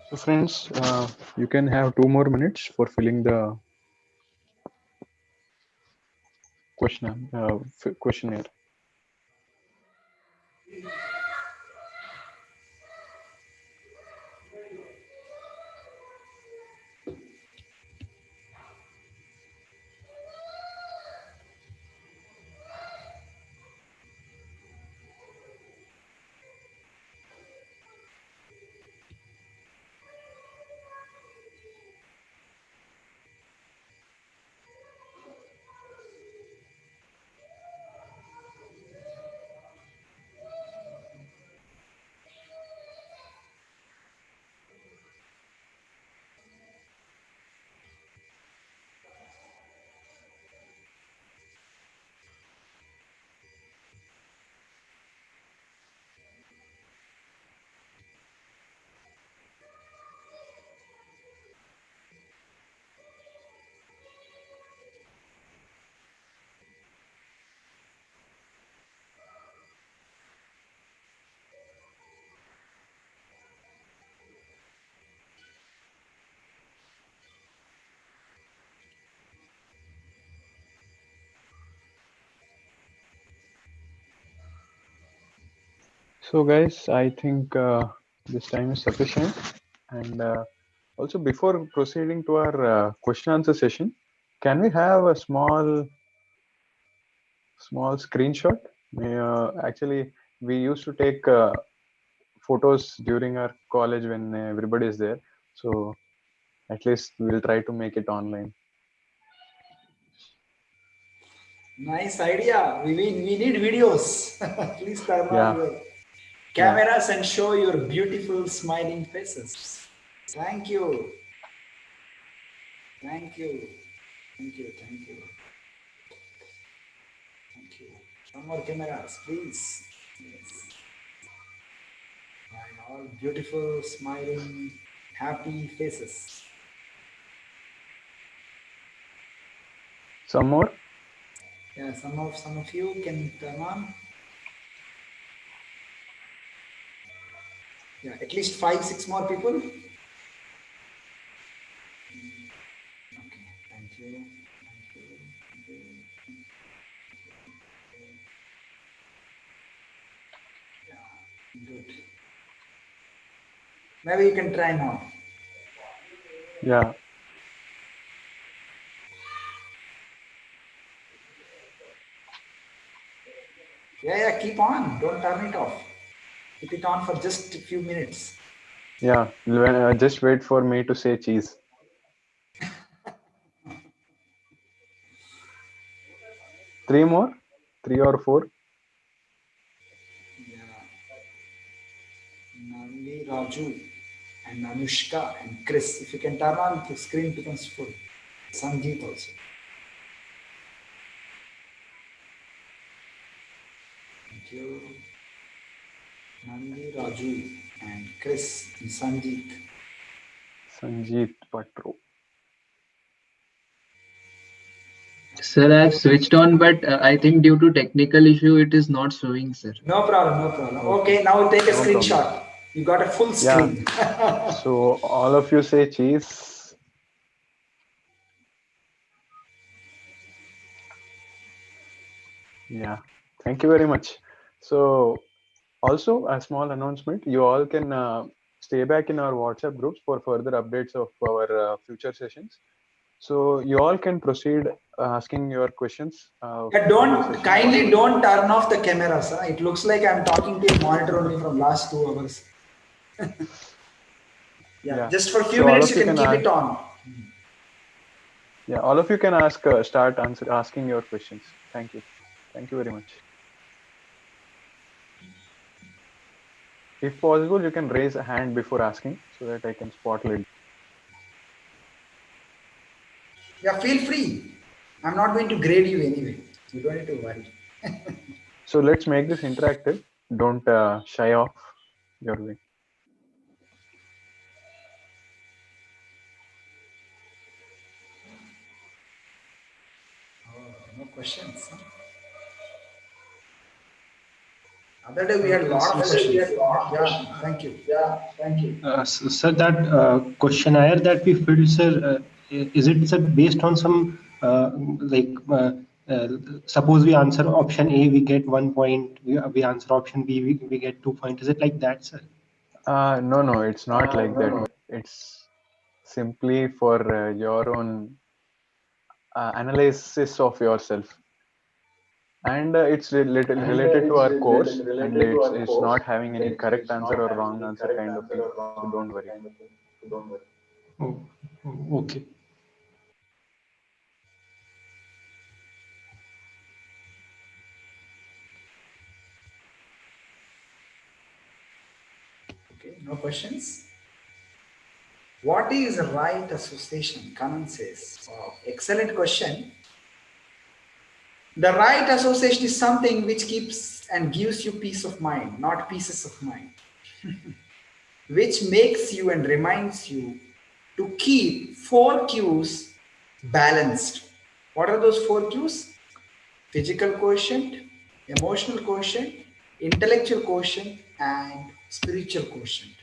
So friends, you can have 2 more minutes for filling the questionnaire. So guys, I think this time is sufficient. And also before proceeding to our question answer session, can we have a small screenshot? Actually, we used to take photos during our college when everybody is there. So At least we'll try to make it online. Nice idea. We need videos. Please turn on your cameras and show your beautiful smiling faces. Thank you. Thank you. Thank you. Thank you. Thank you. Some more cameras, please. Yes. And all beautiful, smiling, happy faces. Some more? Yeah, some of you can turn on. Yeah, at least 5-6 more people. Okay, thank you. Thank you. Thank you. Yeah, good. Maybe you can try now. Yeah. Yeah, keep on. Don't turn it off. Keep it on for just a few minutes. Yeah, just wait for me to say cheese. 3 more? 3 or 4? Yeah. Nandi, Raju, and Anushka, and Chris. If you can turn on, the screen becomes full. Sanjeet also. Thank you. Nandi, Raju, and Chris, and Sanjeet. Sanjeet Patro. Sir, I've switched on, but I think due to technical issue, it is not showing, sir. No problem, no problem. Okay, now take a screenshot. Problem. You got a full screen. Yeah. So all of you say cheese. Yeah, thank you very much. So also a small announcement, you all can stay back in our WhatsApp groups for further updates of our future sessions. So you all can proceed asking your questions. Kindly don't turn off the cameras. Huh? It looks like I'm talking to a monitor only from last 2 hours. Yeah, just for a few minutes you can keep it on. Yeah, all of you can start asking your questions. Thank you. Thank you very much. If possible, you can raise a hand before asking so that I can spotlight. Yeah, feel free. I'm not going to grade you anyway. You don't need to worry. So let's make this interactive. Don't shy off your way. Oh, no questions. Huh? Other day we had a lot of questions. Yeah, thank you. Yeah, thank you. Sir, that questionnaire that we filled, sir, is it, sir, based on some suppose we answer option A, we get 1 point. We answer option B, we get 2 points. Is it like that, sir? No, it's not like that. It's simply for your own analysis of yourself. And it's related to our course, and it's not having any correct answer or wrong answer kind of thing. So don't worry. Oh, okay. Okay, no questions. What is right association? Kanan says. Oh, excellent question. The right association is something which keeps and gives you peace of mind, not pieces of mind, which makes you and reminds you to keep 4 cues balanced. What are those 4 cues? Physical quotient, emotional quotient, intellectual quotient, and spiritual quotient.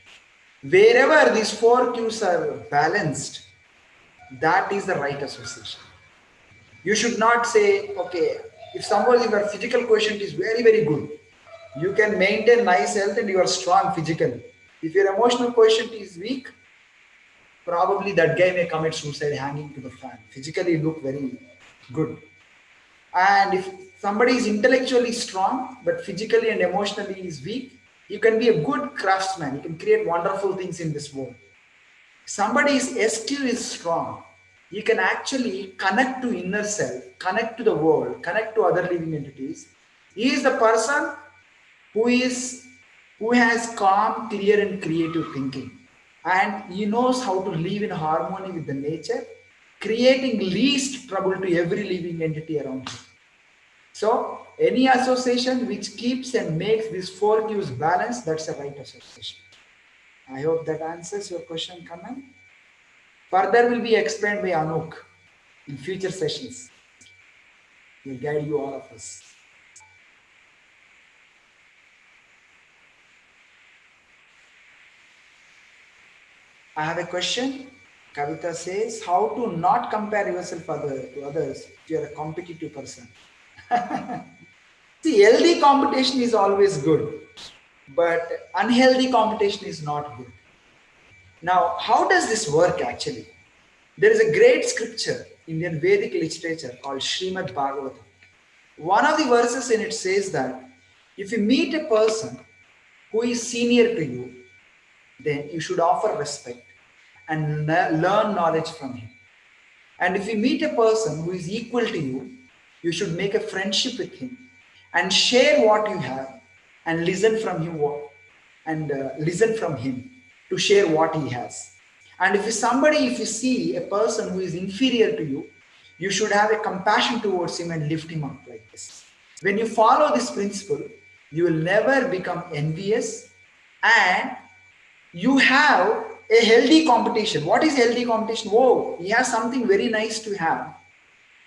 Wherever these 4 cues are balanced, that is the right association. You should not say, okay, if somebody your physical quotient is very, very good, you can maintain nice health and you are strong physically. If your emotional quotient is weak, probably that guy may commit suicide hanging to the fan. Physically, you look very good. And if somebody is intellectually strong, but physically and emotionally is weak, you can be a good craftsman. You can create wonderful things in this world. Somebody's SQ is strong. He can actually connect to inner self, connect to the world, connect to other living entities. He is the person who has calm, clear, and creative thinking. And he knows how to live in harmony with the nature, creating least trouble to every living entity around him. So any association which keeps and makes these four cues balanced, that's a right association. I hope that answers your question, Kannan. Further will be explained by Anuk in future sessions. Will guide you all of us. I have a question. Kavita says, how to not compare yourself to others if you are a competitive person. See, healthy competition is always good, but unhealthy competition is not good. Now, how does this work actually? There is a great scripture, Indian Vedic literature called Srimad Bhagavatam. One of the verses in it says that if you meet a person who is senior to you, then you should offer respect and learn knowledge from him. And if you meet a person who is equal to you, you should make a friendship with him and share what you have and listen from him to share what he has. And if you see a person who is inferior to you, you should have a compassion towards him and lift him up like this. When you follow this principle, you will never become envious, and you have a healthy competition. What is healthy competition? Whoa, he has something very nice to have.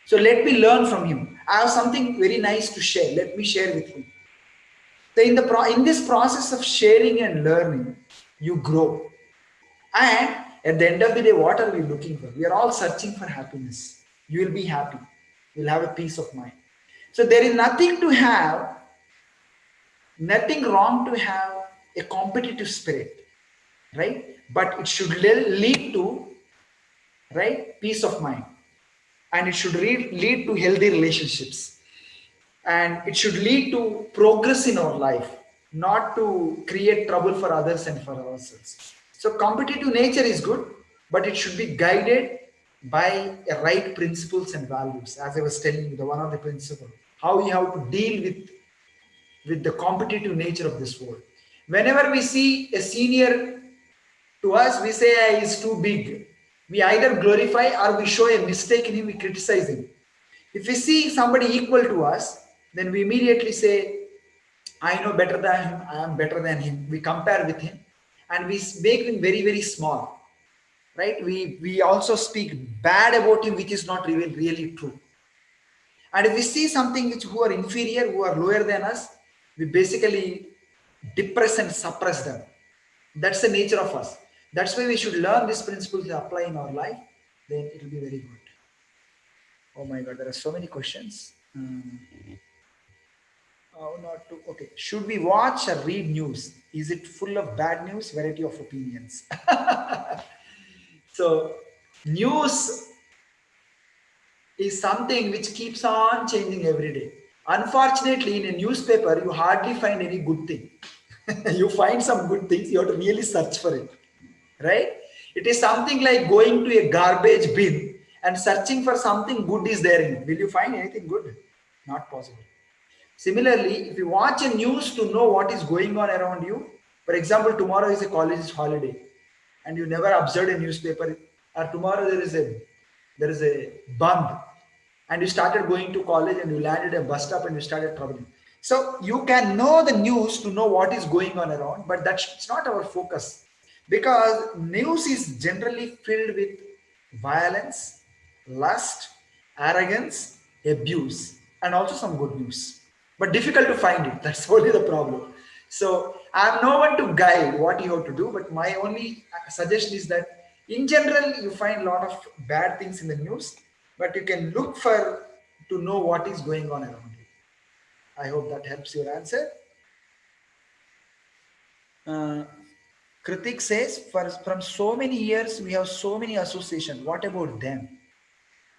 So let me learn from him. I have something very nice to share. Let me share with him. So in this process of sharing and learning, you grow. And at the end of the day, what are we looking for? We are all searching for happiness. You will be happy. You'll have a peace of mind. So there is nothing wrong to have a competitive spirit, right? But it should lead to, right, peace of mind. And it should lead to healthy relationships. And it should lead to progress in our life, not to create trouble for others and for ourselves. So competitive nature is good, but it should be guided by right principles and values. As I was telling you, the one of the principles, how we have to deal with the competitive nature of this world. Whenever we see a senior to us, we say he's too big. We either glorify or we show a mistake in him, we criticize him. If we see somebody equal to us, then we immediately say, I know better than him, I am better than him. We compare with him and we make him very, very small. Right? We also speak bad about him, which is not really true. And if we see something who are inferior, who are lower than us, we basically depress and suppress them. That's the nature of us. That's why we should learn these principles to apply in our life. Then it will be very good. Oh my God, there are so many questions. How not to? Okay. Should we watch or read news? Is it full of bad news? Variety of opinions. So, news is something which keeps on changing every day. Unfortunately, in a newspaper, you hardly find any good thing. You find some good things, you have to really search for it, right? It is something like going to a garbage bin and searching for something good is there in it. Will you find anything good? Not possible. Similarly, if you watch a news to know what is going on around you, for example, tomorrow is a college holiday and you never observed a newspaper, or tomorrow there is a band and you started going to college and you landed a bus stop and you started traveling. So you can know the news to know what is going on around, but that's not our focus, because news is generally filled with violence, lust, arrogance, abuse, and also some good news, but difficult to find it. That's only the problem. So I'm no one to guide what you have to do, but my only suggestion is that in general, you find a lot of bad things in the news, but you can look for to know what is going on around you. I hope that helps your answer. Kritik says, from so many years, we have so many associations. What about them?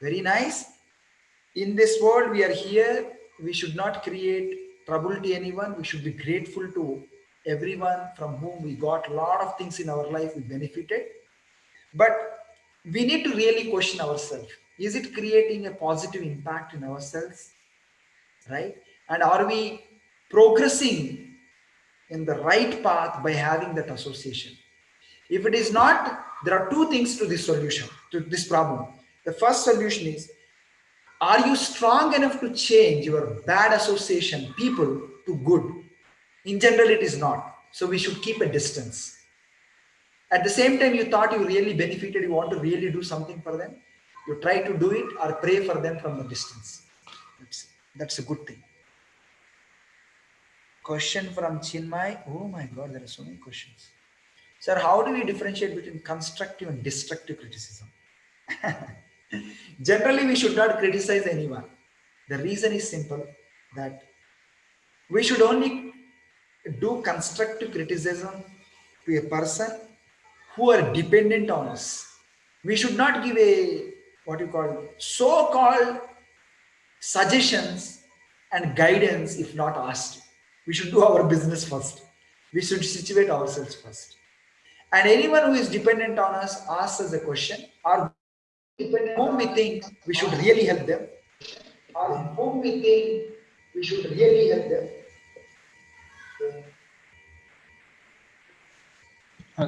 Very nice. In this world, we are here. We should not create trouble to anyone. We should be grateful to everyone from whom we got a lot of things in our life we benefited. But we need to really question ourselves. Is it creating a positive impact in ourselves, right? And are we progressing in the right path by having that association? If it is not, there are two things to this solution, to this problem. The first solution is, are you strong enough to change your bad association people to good? In general, it is not. So we should keep a distance. At the same time, you thought you really benefited, you want to really do something for them, you try to do it or pray for them from the distance. That's a good thing. Question from Chinmay. Oh my God, there are so many questions. Sir, how do we differentiate between constructive and destructive criticism? Generally, we should not criticize anyone. The reason is simple, that we should only do constructive criticism to a person who are dependent on us. We should not give a what you call so-called suggestions and guidance if not asked. We should do our business first. We should situate ourselves first. And anyone who is dependent on us asks us a question, or whom we think we should really help them, or whom we think we should really help them.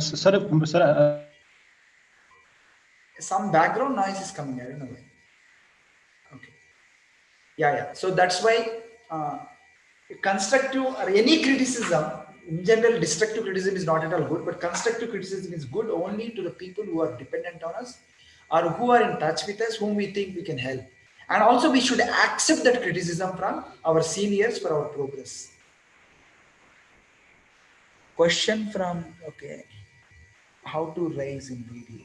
Sir, Some background noise is coming. I don't know why. Okay. Yeah. So that's why constructive or any criticism, in general, destructive criticism is not at all good, but constructive criticism is good only to the people who are dependent on us or who are in touch with us, whom we think we can help. And also, we should accept that criticism from our seniors for our progress. Question from, okay, how to raise in video?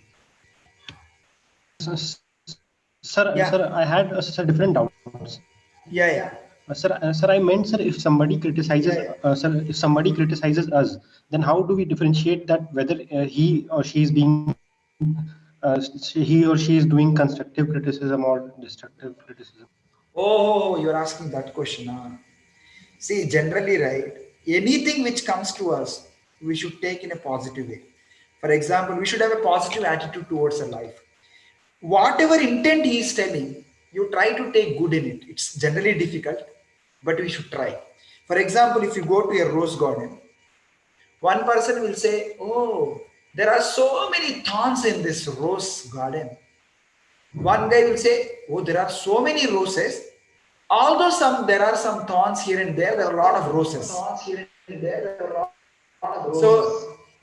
Sir, I had different doubts. Yeah. Sir, I meant, sir, if somebody criticizes, if somebody criticizes us, then how do we differentiate that whether he or she is being, he or she is doing constructive criticism or destructive criticism? Oh, you're asking that question. See, generally, right, anything which comes to us, we should take in a positive way. For example, we should have a positive attitude towards our life. Whatever intent he is telling, you try to take good in it. It's generally difficult, but we should try. For example, if you go to a rose garden, one person will say, oh, there are so many thorns in this rose garden. One guy will say, oh, there are so many roses. Although there are some thorns here and there are a lot of roses.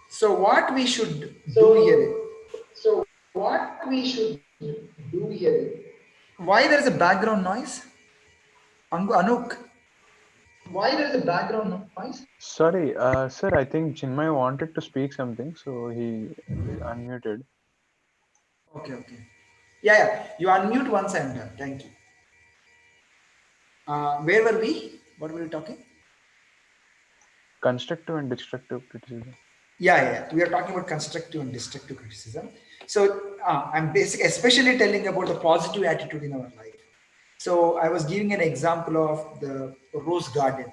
So what we should do here? Why there is a background noise? Anuk. Why there is a background noise? Sorry, sir, I think Chinmay wanted to speak something, so he unmuted. Okay. Yeah. You unmute once I'm done. Thank you. Where were we? What were we talking? Constructive and destructive criticism. Yeah. We are talking about constructive and destructive criticism. So I'm especially telling about the positive attitude in our life. So I was giving an example of the rose garden.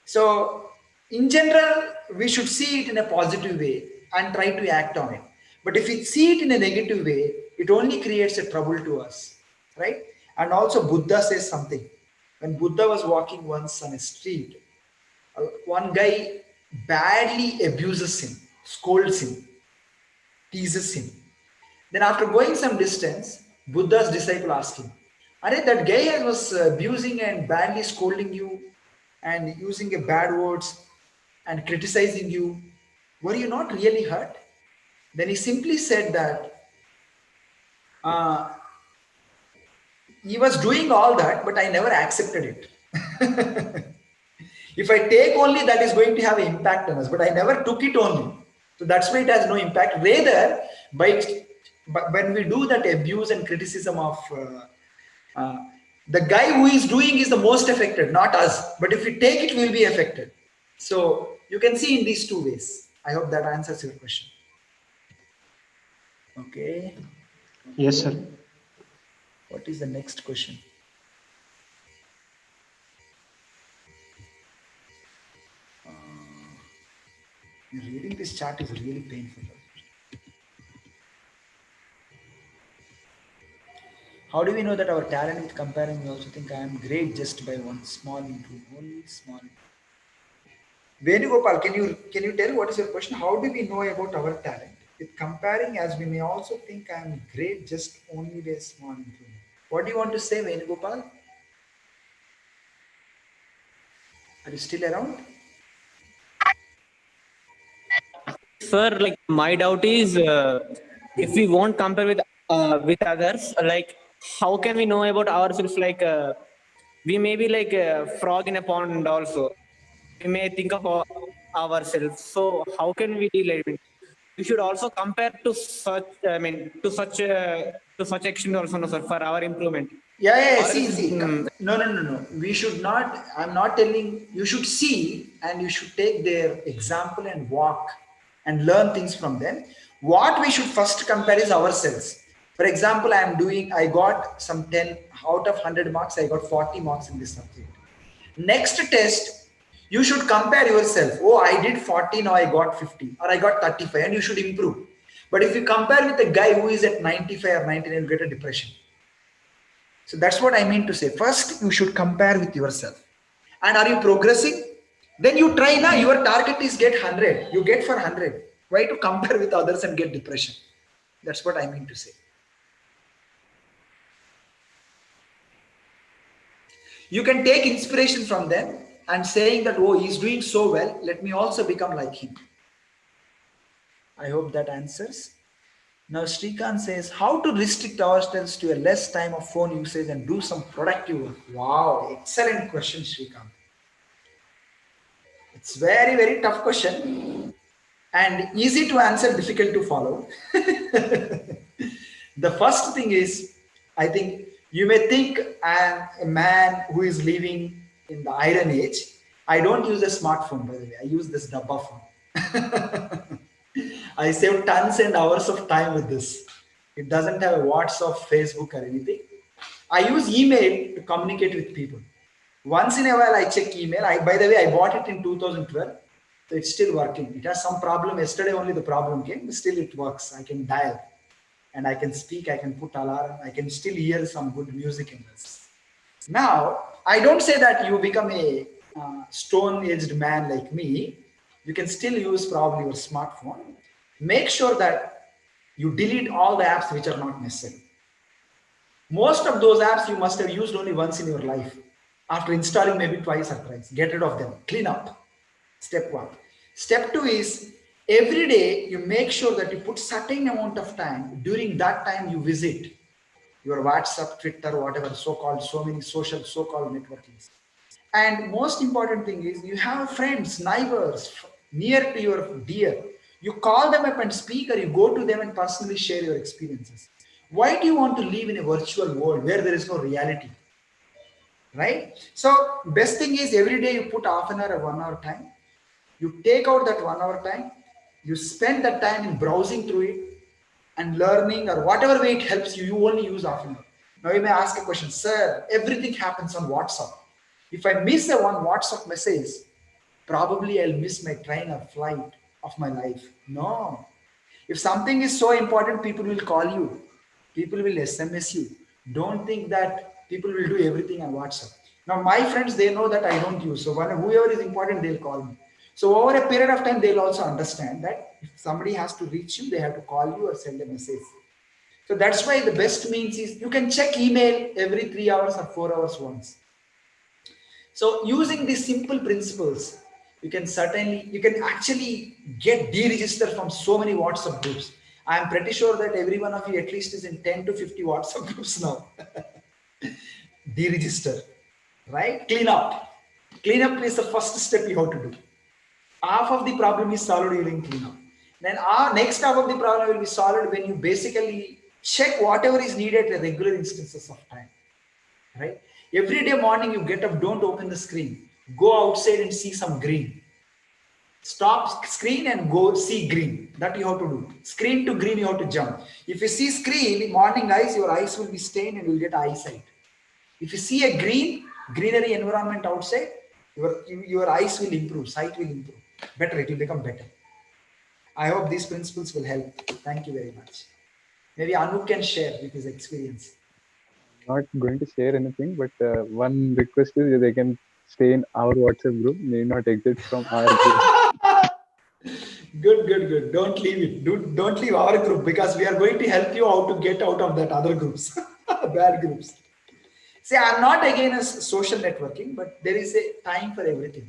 So in general, we should see it in a positive way and try to act on it. But if we see it in a negative way, it only creates a trouble to us, right? And also Buddha says something. When Buddha was walking once on a street, one guy badly abuses him, scolds him, teases him. Then after going some distance, Buddha's disciple asked him, "Are that guy was abusing and badly scolding you and using a bad words and criticizing you. Were you not really hurt?" Then he simply said that he was doing all that, but I never accepted it. If I take only, that is going to have an impact on us, but I never took it only. So that's why it has no impact. Rather, when we do that abuse and criticism of the guy who is doing is the most affected, not us. But if we take it, we'll be affected. So you can see in these two ways. I hope that answers your question. Okay. Yes, sir. What is the next question? Reading this chart is really painful. How do we know that our talent with comparing? We also think I am great just by one small improvement, only small. Venugopal, can you tell what is your question? How do we know about our talent? With comparing, as we may also think I am great just only by a small improvement. What do you want to say, Venugopal? Are you still around? Sir, like my doubt is, if we won't compare with others, like how can we know about ourselves? Like we may be like a frog in a pond also. We may think of ourselves. So how can we deal with it? We should also compare to such. I mean, to such extent also, no, sir, for our improvement. Yeah. Or else, See. No. We should not. I'm not telling. You should see and you should take their example and walk and learn things from them. What we should first compare is ourselves. For example, I got some 10 out of 100 marks. I got 40 marks in this subject. Next test, you should compare yourself. Oh, I did 40, now I got 50, or I got 35, and you should improve. But if you compare with a guy who is at 95 or 99, you get a depression. So that's what I mean to say. First, you should compare with yourself. And are you progressing? Then you try now. Your target is get 100. You get for 100. Why to compare with others and get depression? That's what I mean to say. You can take inspiration from them and saying that, oh, he's doing so well, let me also become like him. I hope that answers. Now Srikanth says, how to restrict ourselves to a less time of phone usage and do some productive work? Wow, excellent question, Srikanth. It's very, very tough question and easy to answer, difficult to follow. The first thing is, I think you may think I'm a man who is living in the iron age. I don't use a smartphone, by the way. I use this Dabba phone. I save tons and hours of time with this. It doesn't have a WhatsApp, Facebook, or anything. I use email to communicate with people. Once in a while, I check email. By the way, I bought it in 2012. So it's still working. It has some problem. Yesterday only the problem came, but still it works. I can dial and I can speak. I can put alarm. I can still hear some good music in this. Now, I don't say that you become a stone-aged man like me. You can still use probably your smartphone. Make sure that you delete all the apps which are not necessary. Most of those apps you must have used only once in your life. After installing maybe twice or thrice, get rid of them, clean up. Step one. Step two is every day you make sure that you put certain amount of time. During that time you visit your WhatsApp, Twitter, whatever, so-called, so many social, so-called networkings. And most important thing is you have friends, neighbors, near to your dear. You call them up and speak, or you go to them and personally share your experiences. Why do you want to live in a virtual world where there is no reality? Right? So best thing is every day you put half an hour or 1 hour time. You take out that 1 hour time. You spend that time in browsing through it and learning, or whatever way it helps you. You only use half an hour. Now you may ask a question, sir, everything happens on WhatsApp. If I miss a one WhatsApp message, probably I'll miss my train or flight of my life. No. If something is so important, people will call you. People will SMS you. Don't think that people will do everything on WhatsApp. Now, my friends, they know that I don't use. So whoever is important, they'll call me. So over a period of time, they'll also understand that if somebody has to reach you, they have to call you or send a message. So that's why the best means is you can check email every 3 hours or 4 hours once. So using these simple principles, you can actually get deregistered from so many WhatsApp groups. I'm pretty sure that every one of you at least is in 10 to 50 WhatsApp groups now. Deregister, right? Clean up. Clean up is the first step you have to do. Half of the problem is solved during clean up. Then our next half of the problem will be solved when you basically check whatever is needed at regular instances of time, right? Every day morning you get up, don't open the screen. Go outside and see some green. Stop screen and go see green. That you have to do. Screen to green you have to jump. If you see screen in morning eyes, your eyes will be stained and you will get eyesight. If you see a greenery environment outside, your eyes will improve, sight will improve. Better, it will become better. I hope these principles will help. Thank you very much. Maybe Anup can share with his experience. not going to share anything, but one request is they can stay in our WhatsApp group, may not exit from our group. Good, good, good. Don't leave it. Don't leave our group because we are going to help you how to get out of that other groups, bad groups. See, I'm not against social networking, but there is a time for everything.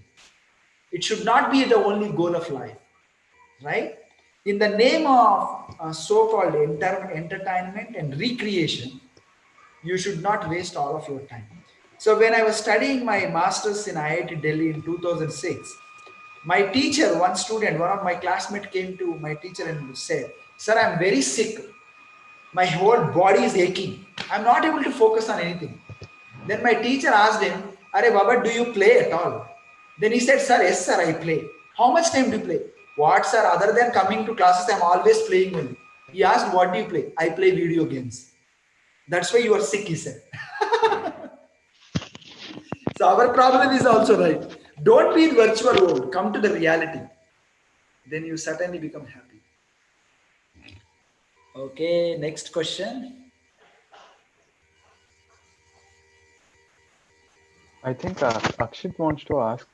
It should not be the only goal of life, right? In the name of so-called entertainment and recreation, you should not waste all of your time. So when I was studying my master's in IIT Delhi in 2006, my teacher, one student, one of my classmates came to my teacher and said, "Sir, I'm very sick. My whole body is aching. I'm not able to focus on anything." Then my teacher asked him, "Are Baba, do you play at all?" Then he said, "Sir, yes, sir, I play." "How much time do you play?" "What, sir? Other than coming to classes, I'm always playing only." He asked, "What do you play?" "I play video games." "That's why you are sick," he said. So our problem is also right. Don't be in virtual world. Come to the reality. Then you certainly become happy. Okay, next question. I think Akshit wants to ask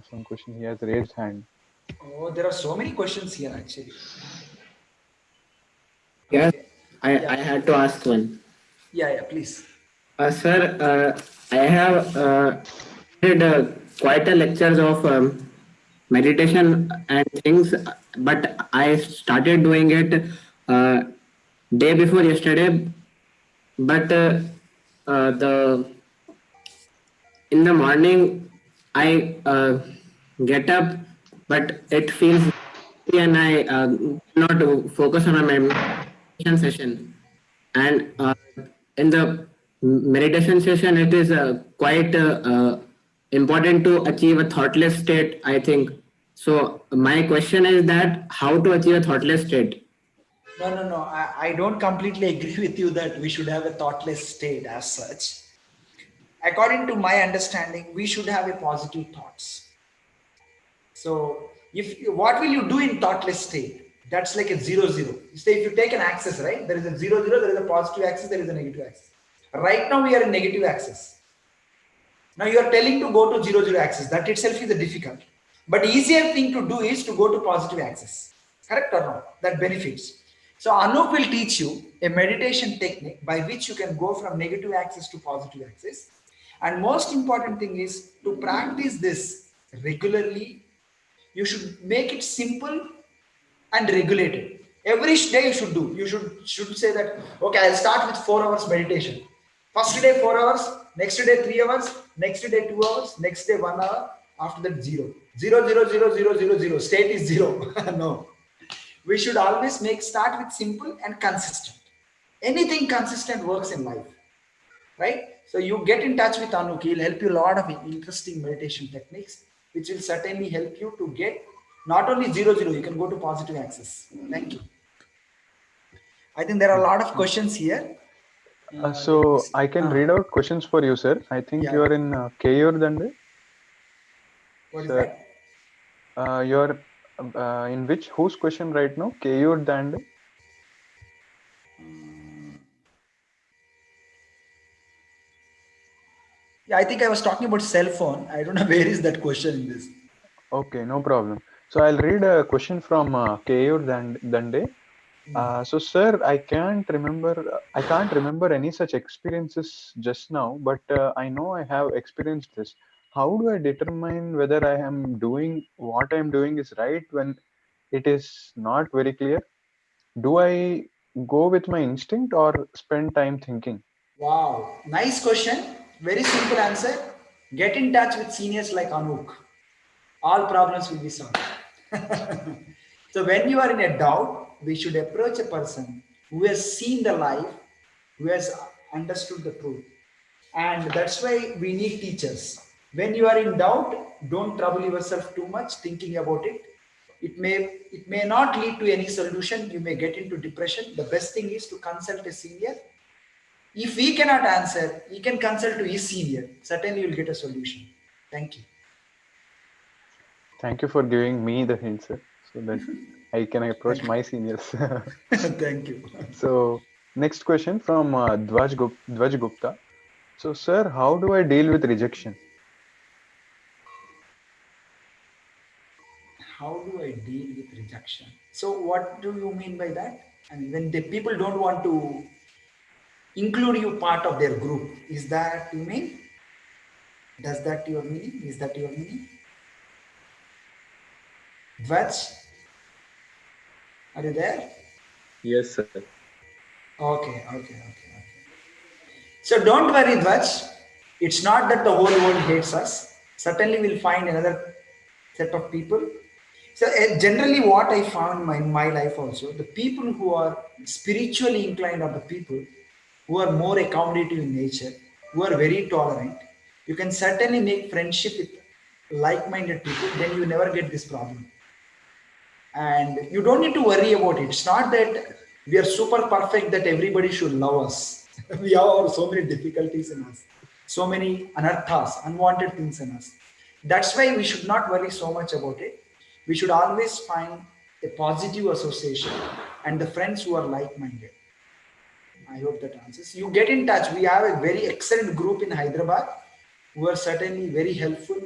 some question. He has raised hand. Oh, there are so many questions here actually. Yes, Okay. I had to ask one. Yeah, please. Sir, I have did quite a lectures of meditation and things, but I started doing it day before yesterday. But the in the morning I get up, but it feels and I cannot focus on a meditation session. And in the meditation session, it is quite important to achieve a thoughtless state, I think. So my question is that how to achieve a thoughtless state? No. I don't completely agree with you that we should have a thoughtless state as such. According to my understanding, we should have a positive thoughts. So if what will you do in thoughtless state? That's like a 0, 0. Say if you take an axis, right? There is a 0, 0, there is a positive axis, there is a negative axis. Right now we are in negative axis. Now you are telling to go to 0, 0 axis. That itself is a difficult. But easier thing to do is to go to positive axis. Correct or not? That benefits. So Anup will teach you a meditation technique by which you can go from negative axis to positive axis. And most important thing is to practice this regularly. You should make it simple and regulated. Every day you should do. You should say that, okay, I'll start with 4 hours meditation. First day 4 hours, next day 3 hours, next day 2 hours, next day 1 hour, after that 0. 0, 0, 0, 0, 0, 0. State is 0. No. We should always start with simple and consistent. Anything consistent works in life. Right? So you get in touch with Anuk. He'll help you a lot of interesting meditation techniques, which will certainly help you to get not only 0, 0, you can go to positive axis. Thank you. I think there are a lot of questions here. So I can read out questions for you, sir. I think you are in Keyur Dande. What Sir, is that? You're in whose question right now? Keyur Dande. Yeah, I think I was talking about cell phone. I don't know where is that question in this. Okay, no problem. So I'll read a question from Keyur Dande. So sir, I can't remember any such experiences just now, but I know I have experienced this. How do I determine whether I am doing what I am doing is right when it is not very clear? Do I go with my instinct or spend time thinking? Wow, nice question. Very simple answer. Get in touch with seniors like Anuk. All problems will be solved. So when you are in a doubt, we should approach a person who has seen the life, who has understood the truth. And that's why we need teachers. When you are in doubt, don't trouble yourself too much thinking about it. It may not lead to any solution. You may get into depression. The best thing is to consult a senior. If he cannot answer, he can consult to his senior. Certainly you will get a solution. Thank you. Thank you for giving me the hint, sir, so that I can approach my seniors. Thank you. So next question from Dvaj Gupta. So, sir, how do I deal with rejection? How do I deal with rejection? So what do you mean by that? And when the people don't want to include you part of their group, is that you mean? Does that your meaning? Is that your meaning? Dvaj, are you there? Yes, sir. Okay. So don't worry, Dvaj. It's not that the whole world hates us. Certainly we'll find another set of people. So generally what I found in my life also, the people who are spiritually inclined are the people who are more accommodative in nature, who are very tolerant. You can certainly make friendship with like-minded people, then you never get this problem. And you don't need to worry about it. It's not that we are super perfect that everybody should love us. We have so many difficulties in us, so many anarthas, unwanted things in us. That's why we should not worry so much about it. We should always find a positive association and the friends who are like-minded. I hope that answers. You get in touch. We have a very excellent group in Hyderabad who are certainly very helpful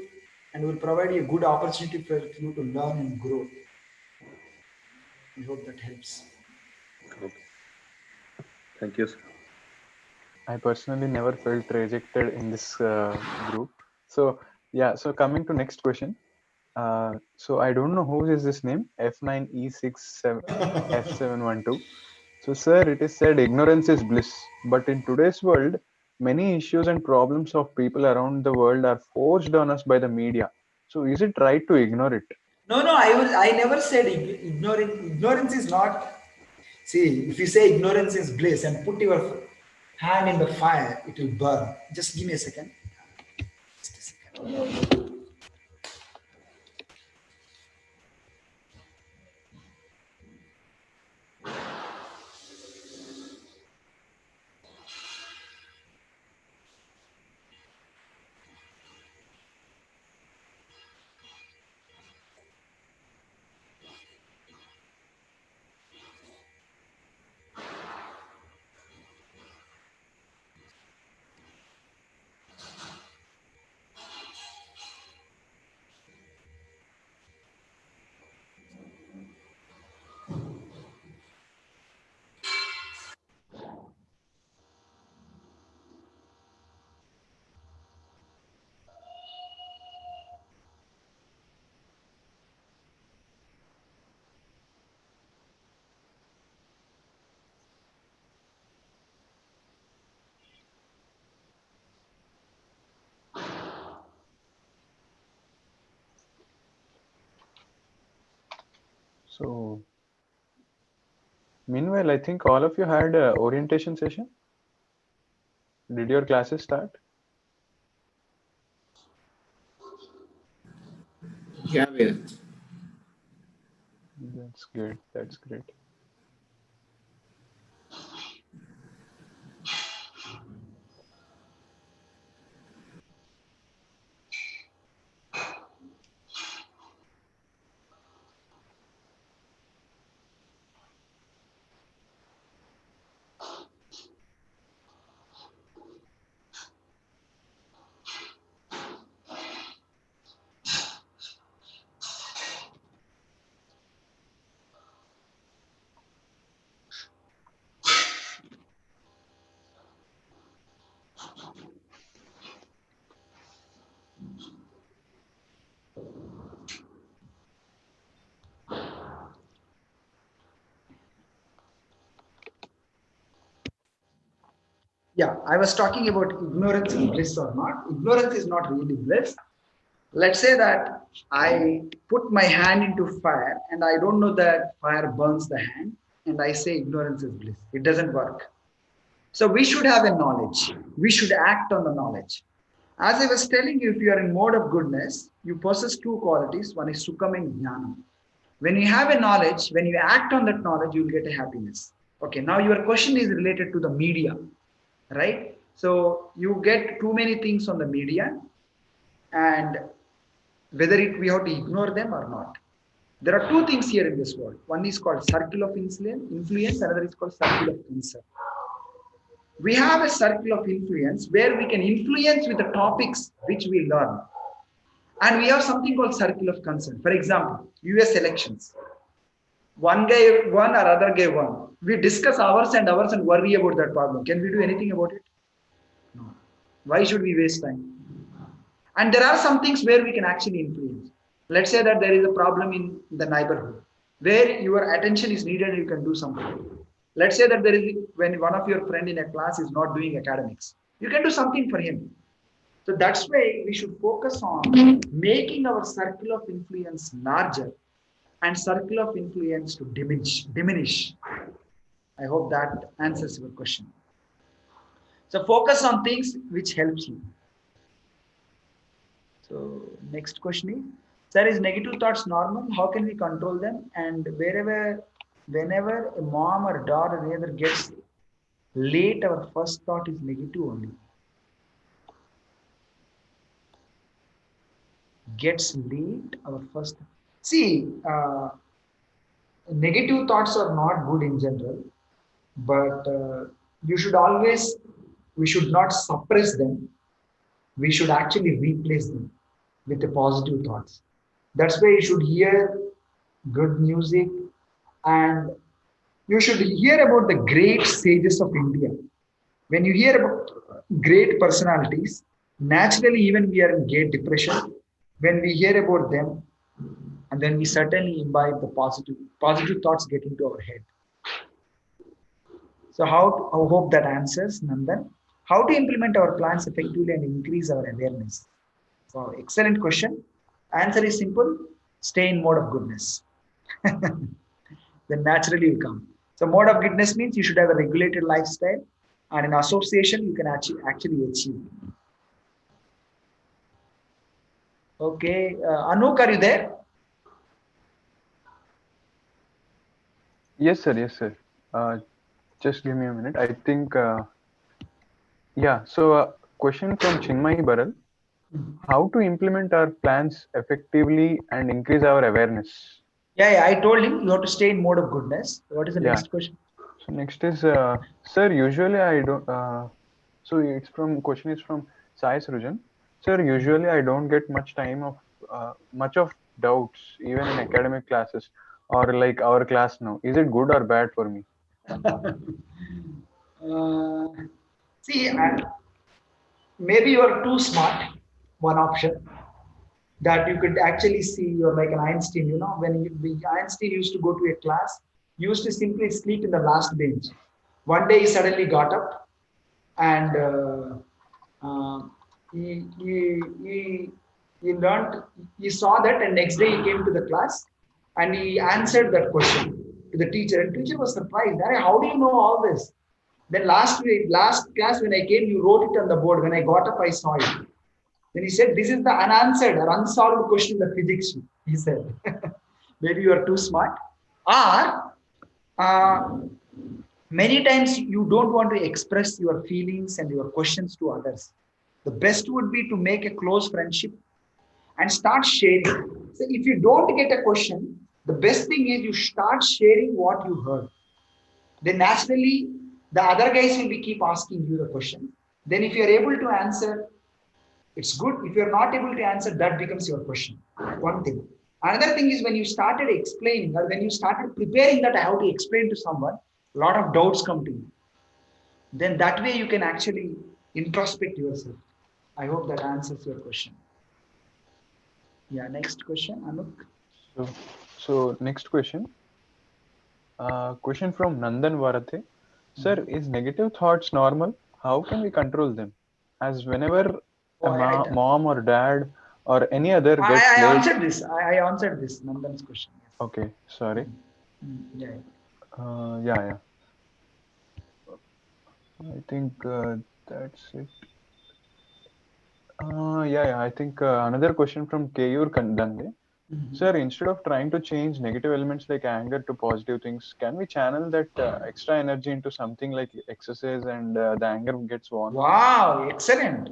and will provide you a good opportunity for you to learn and grow. I hope that helps. Okay. Thank you, sir. I personally never felt rejected in this group. So yeah, so coming to next question. So I don't know who is this name, F9E67F712. So sir, it is said ignorance is bliss, but in today's world, many issues and problems of people around the world are forced on us by the media. So is it right to ignore it? No, I never said ignorance is not. See, if you say ignorance is bliss and put your hand in the fire, it will burn. Just give me a second. Just a second. So meanwhile, I think all of you had a orientation session. Did your classes start? Yeah, yeah. That's good. That's great. Yeah, I was talking about ignorance is bliss or not. Ignorance is not really bliss. Let's say that I put my hand into fire and I don't know that fire burns the hand and I say ignorance is bliss. It doesn't work. So we should have a knowledge. We should act on the knowledge. As I was telling you, if you are in mode of goodness, you possess two qualities. One is sukham and jnanam. When you have a knowledge, when you act on that knowledge, you will get a happiness. Okay, now your question is related to the media, right? So you get too many things on the media and whether we have to ignore them or not. There are two things here in this world. One is called circle of influence, another is called circle of concern. We have a circle of influence where we can influence with the topics which we learn. And we have something called circle of concern. For example, US elections. One guy won or other guy won. We discuss hours and hours and worry about that problem. Can we do anything about it? No. Why should we waste time? And there are some things where we can actually influence. Let's say that there is a problem in the neighborhood where your attention is needed and you can do something. Let's say that there is when one of your friend in a class is not doing academics, you can do something for him. So that's why we should focus on making our circle of influence larger and circle of influence to diminish. I hope that answers your question. So focus on things which helps you. So next question is, sir, is negative thoughts normal? How can we control them? And whenever a mom or dad or either gets late, our first thought is negative only. Gets late, our first. See, negative thoughts are not good in general, but we should not suppress them. We should actually replace them with the positive thoughts. That's why you should hear good music and you should hear about the great sages of India. When you hear about great personalities, naturally, even we are in great depression, when we hear about them, and then we certainly imbibe the positive thoughts get into our head. So I hope that answers, Nandan. How to implement our plans effectively and increase our awareness? So excellent question. Answer is simple. Stay in mode of goodness. Then naturally will come. So mode of goodness means you should have a regulated lifestyle and in association you can actually achieve. Okay. Anouk, are you there? Yes, sir. Yes, sir. Just give me a minute. I think, yeah. So, question from Chinmay Baral: how to implement our plans effectively and increase our awareness? Yeah, I told him you have to stay in mode of goodness. What is the next question? So next is, sir. Usually I don't. So it's from question is from Sai Srujan. Sir, usually I don't get much time of much of doubts even in academic classes or like our class now. Is it good or bad for me? See, maybe you are too smart. One option that you could actually see, you're like an Einstein. You know, when Einstein used to go to a class, he used to simply sleep in the last bench. One day he suddenly got up and he learned. He saw that, and next day he came to the class and he answered that question to the teacher. And teacher was surprised. How do you know all this? Then last class when I came, you wrote it on the board. When I got up, I saw it. Then he said, "This is the unanswered or unsolved question in the physics sheet." He said, "Maybe you are too smart, or many times you don't want to express your feelings and your questions to others. The best would be to make a close friendship and start sharing. So if you don't get a question, the best thing is you start sharing what you heard. Then naturally, the other guys will be keep asking you the question. Then if you are able to answer, it's good. If you're not able to answer, that becomes your question. One thing. Another thing is when you started explaining or when you started preparing that I have to explain to someone, a lot of doubts come to you. Then that way you can actually introspect yourself. I hope that answers your question. Yeah, next question, Anuk. So next question. Question from Nandan Varathe. Sir, is negative thoughts normal? How can we control them? As whenever a mom or dad or any other gets I late. answered this. I answered this Nandan's question. Yes. Okay, sorry. Yeah. Yeah. I think that's it. I think another question from Keyur Kandange. Sir, instead of trying to change negative elements like anger to positive things, can we channel that extra energy into something like exercise and the anger gets won? Wow, excellent.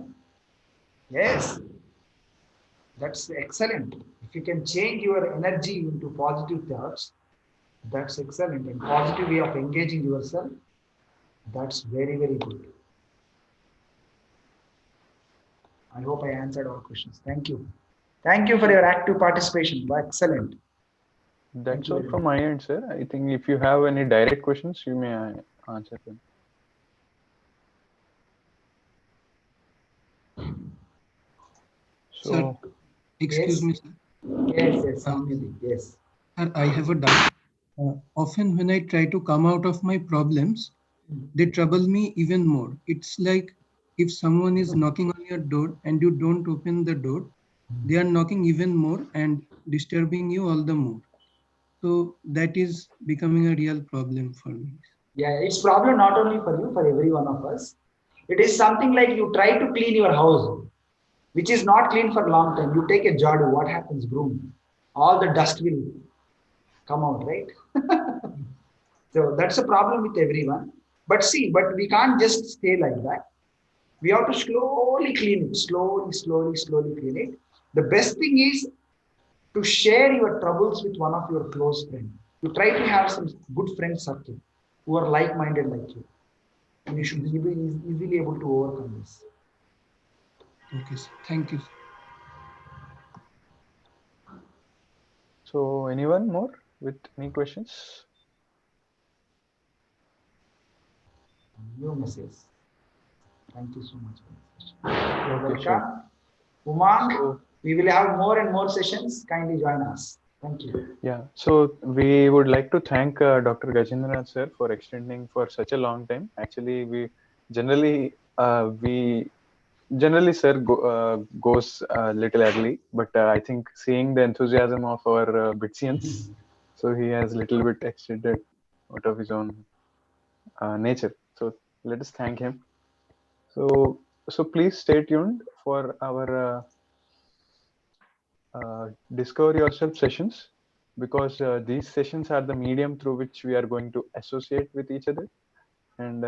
Yes, that's excellent. If you can change your energy into positive thoughts, that's excellent. And positive way of engaging yourself, that's very, very good. I hope I answered all questions. Thank you. Thank you for your active participation. Excellent. That's all from my end, sir. I think if you have any direct questions, you may answer them. So, sir, excuse me, sir. Yes, yes. Sir, I have a doubt. Often when I try to come out of my problems, they trouble me even more. It's like if someone is knocking on your door and you don't open the door, they are knocking even more and disturbing you all the more. So that is becoming a real problem for me. Yeah, it's problem not only for you, for every one of us. It is something like you try to clean your house, which is not clean for a long time. You take a jadu, what happens? Broom. All the dust will come out, right? So that's a problem with everyone. But we can't just stay like that. We have to slowly clean it, slowly clean it. The best thing is to share your troubles with one of your close friends. You try to have some good friend circle who are like-minded like you. And you should be easily able to overcome this. Okay, sir. Thank you. So anyone more with any questions? New message. Thank you so much. You're welcome. Sure. Umang, we will have more and more sessions. Kindly join us. Thank you. Yeah, so we would like to thank Dr. Gajendranath sir for extending for such a long time. Actually, we generally sir goes a little early, but I think seeing the enthusiasm of our Bitsians, so he has little bit extended out of his own nature. So let us thank him. So please stay tuned for our Discover Yourself sessions, because these sessions are the medium through which we are going to associate with each other, and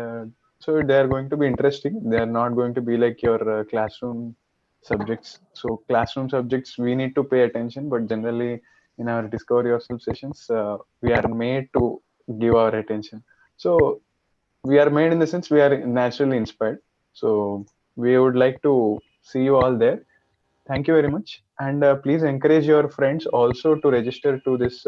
so they are going to be interesting. They are not going to be like your classroom subjects. So classroom subjects we need to pay attention, but generally in our Discover Yourself sessions we are made to give our attention. So we are made in the sense we are naturally inspired. So we would like to see you all there. Thank you very much, and please encourage your friends also to register to this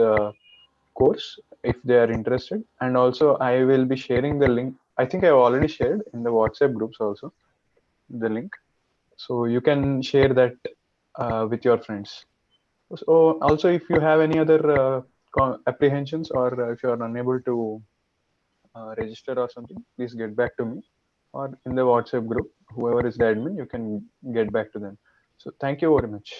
course if they are interested. And also I will be sharing the link. I think I've already shared in the WhatsApp groups also the link, so you can share that with your friends. So also, if you have any other apprehensions, or if you are unable to register or something, please get back to me, or in the WhatsApp group, whoever is the admin, you can get back to them. So thank you very much.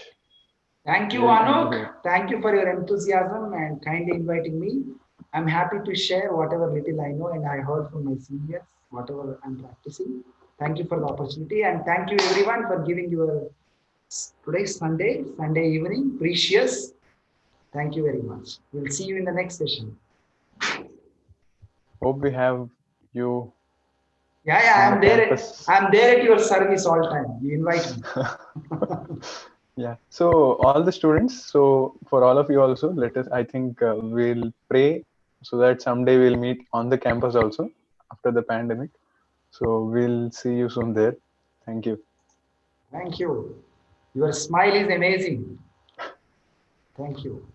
Thank you, Anuk. Thank you for your enthusiasm and kindly inviting me. I'm happy to share whatever little I know and I heard from my seniors, whatever I'm practicing. Thank you for the opportunity, and thank you everyone for giving your today's Sunday evening precious. Thank you very much. We'll see you in the next session. Hope we have you. Yeah, I'm there. I'm there at your service all time. You invite me. Yeah. So all the students. So for all of you also, let us. I think we'll pray so that someday we'll meet on the campus also after the pandemic. So we'll see you soon there. Thank you. Thank you. Your smile is amazing. Thank you.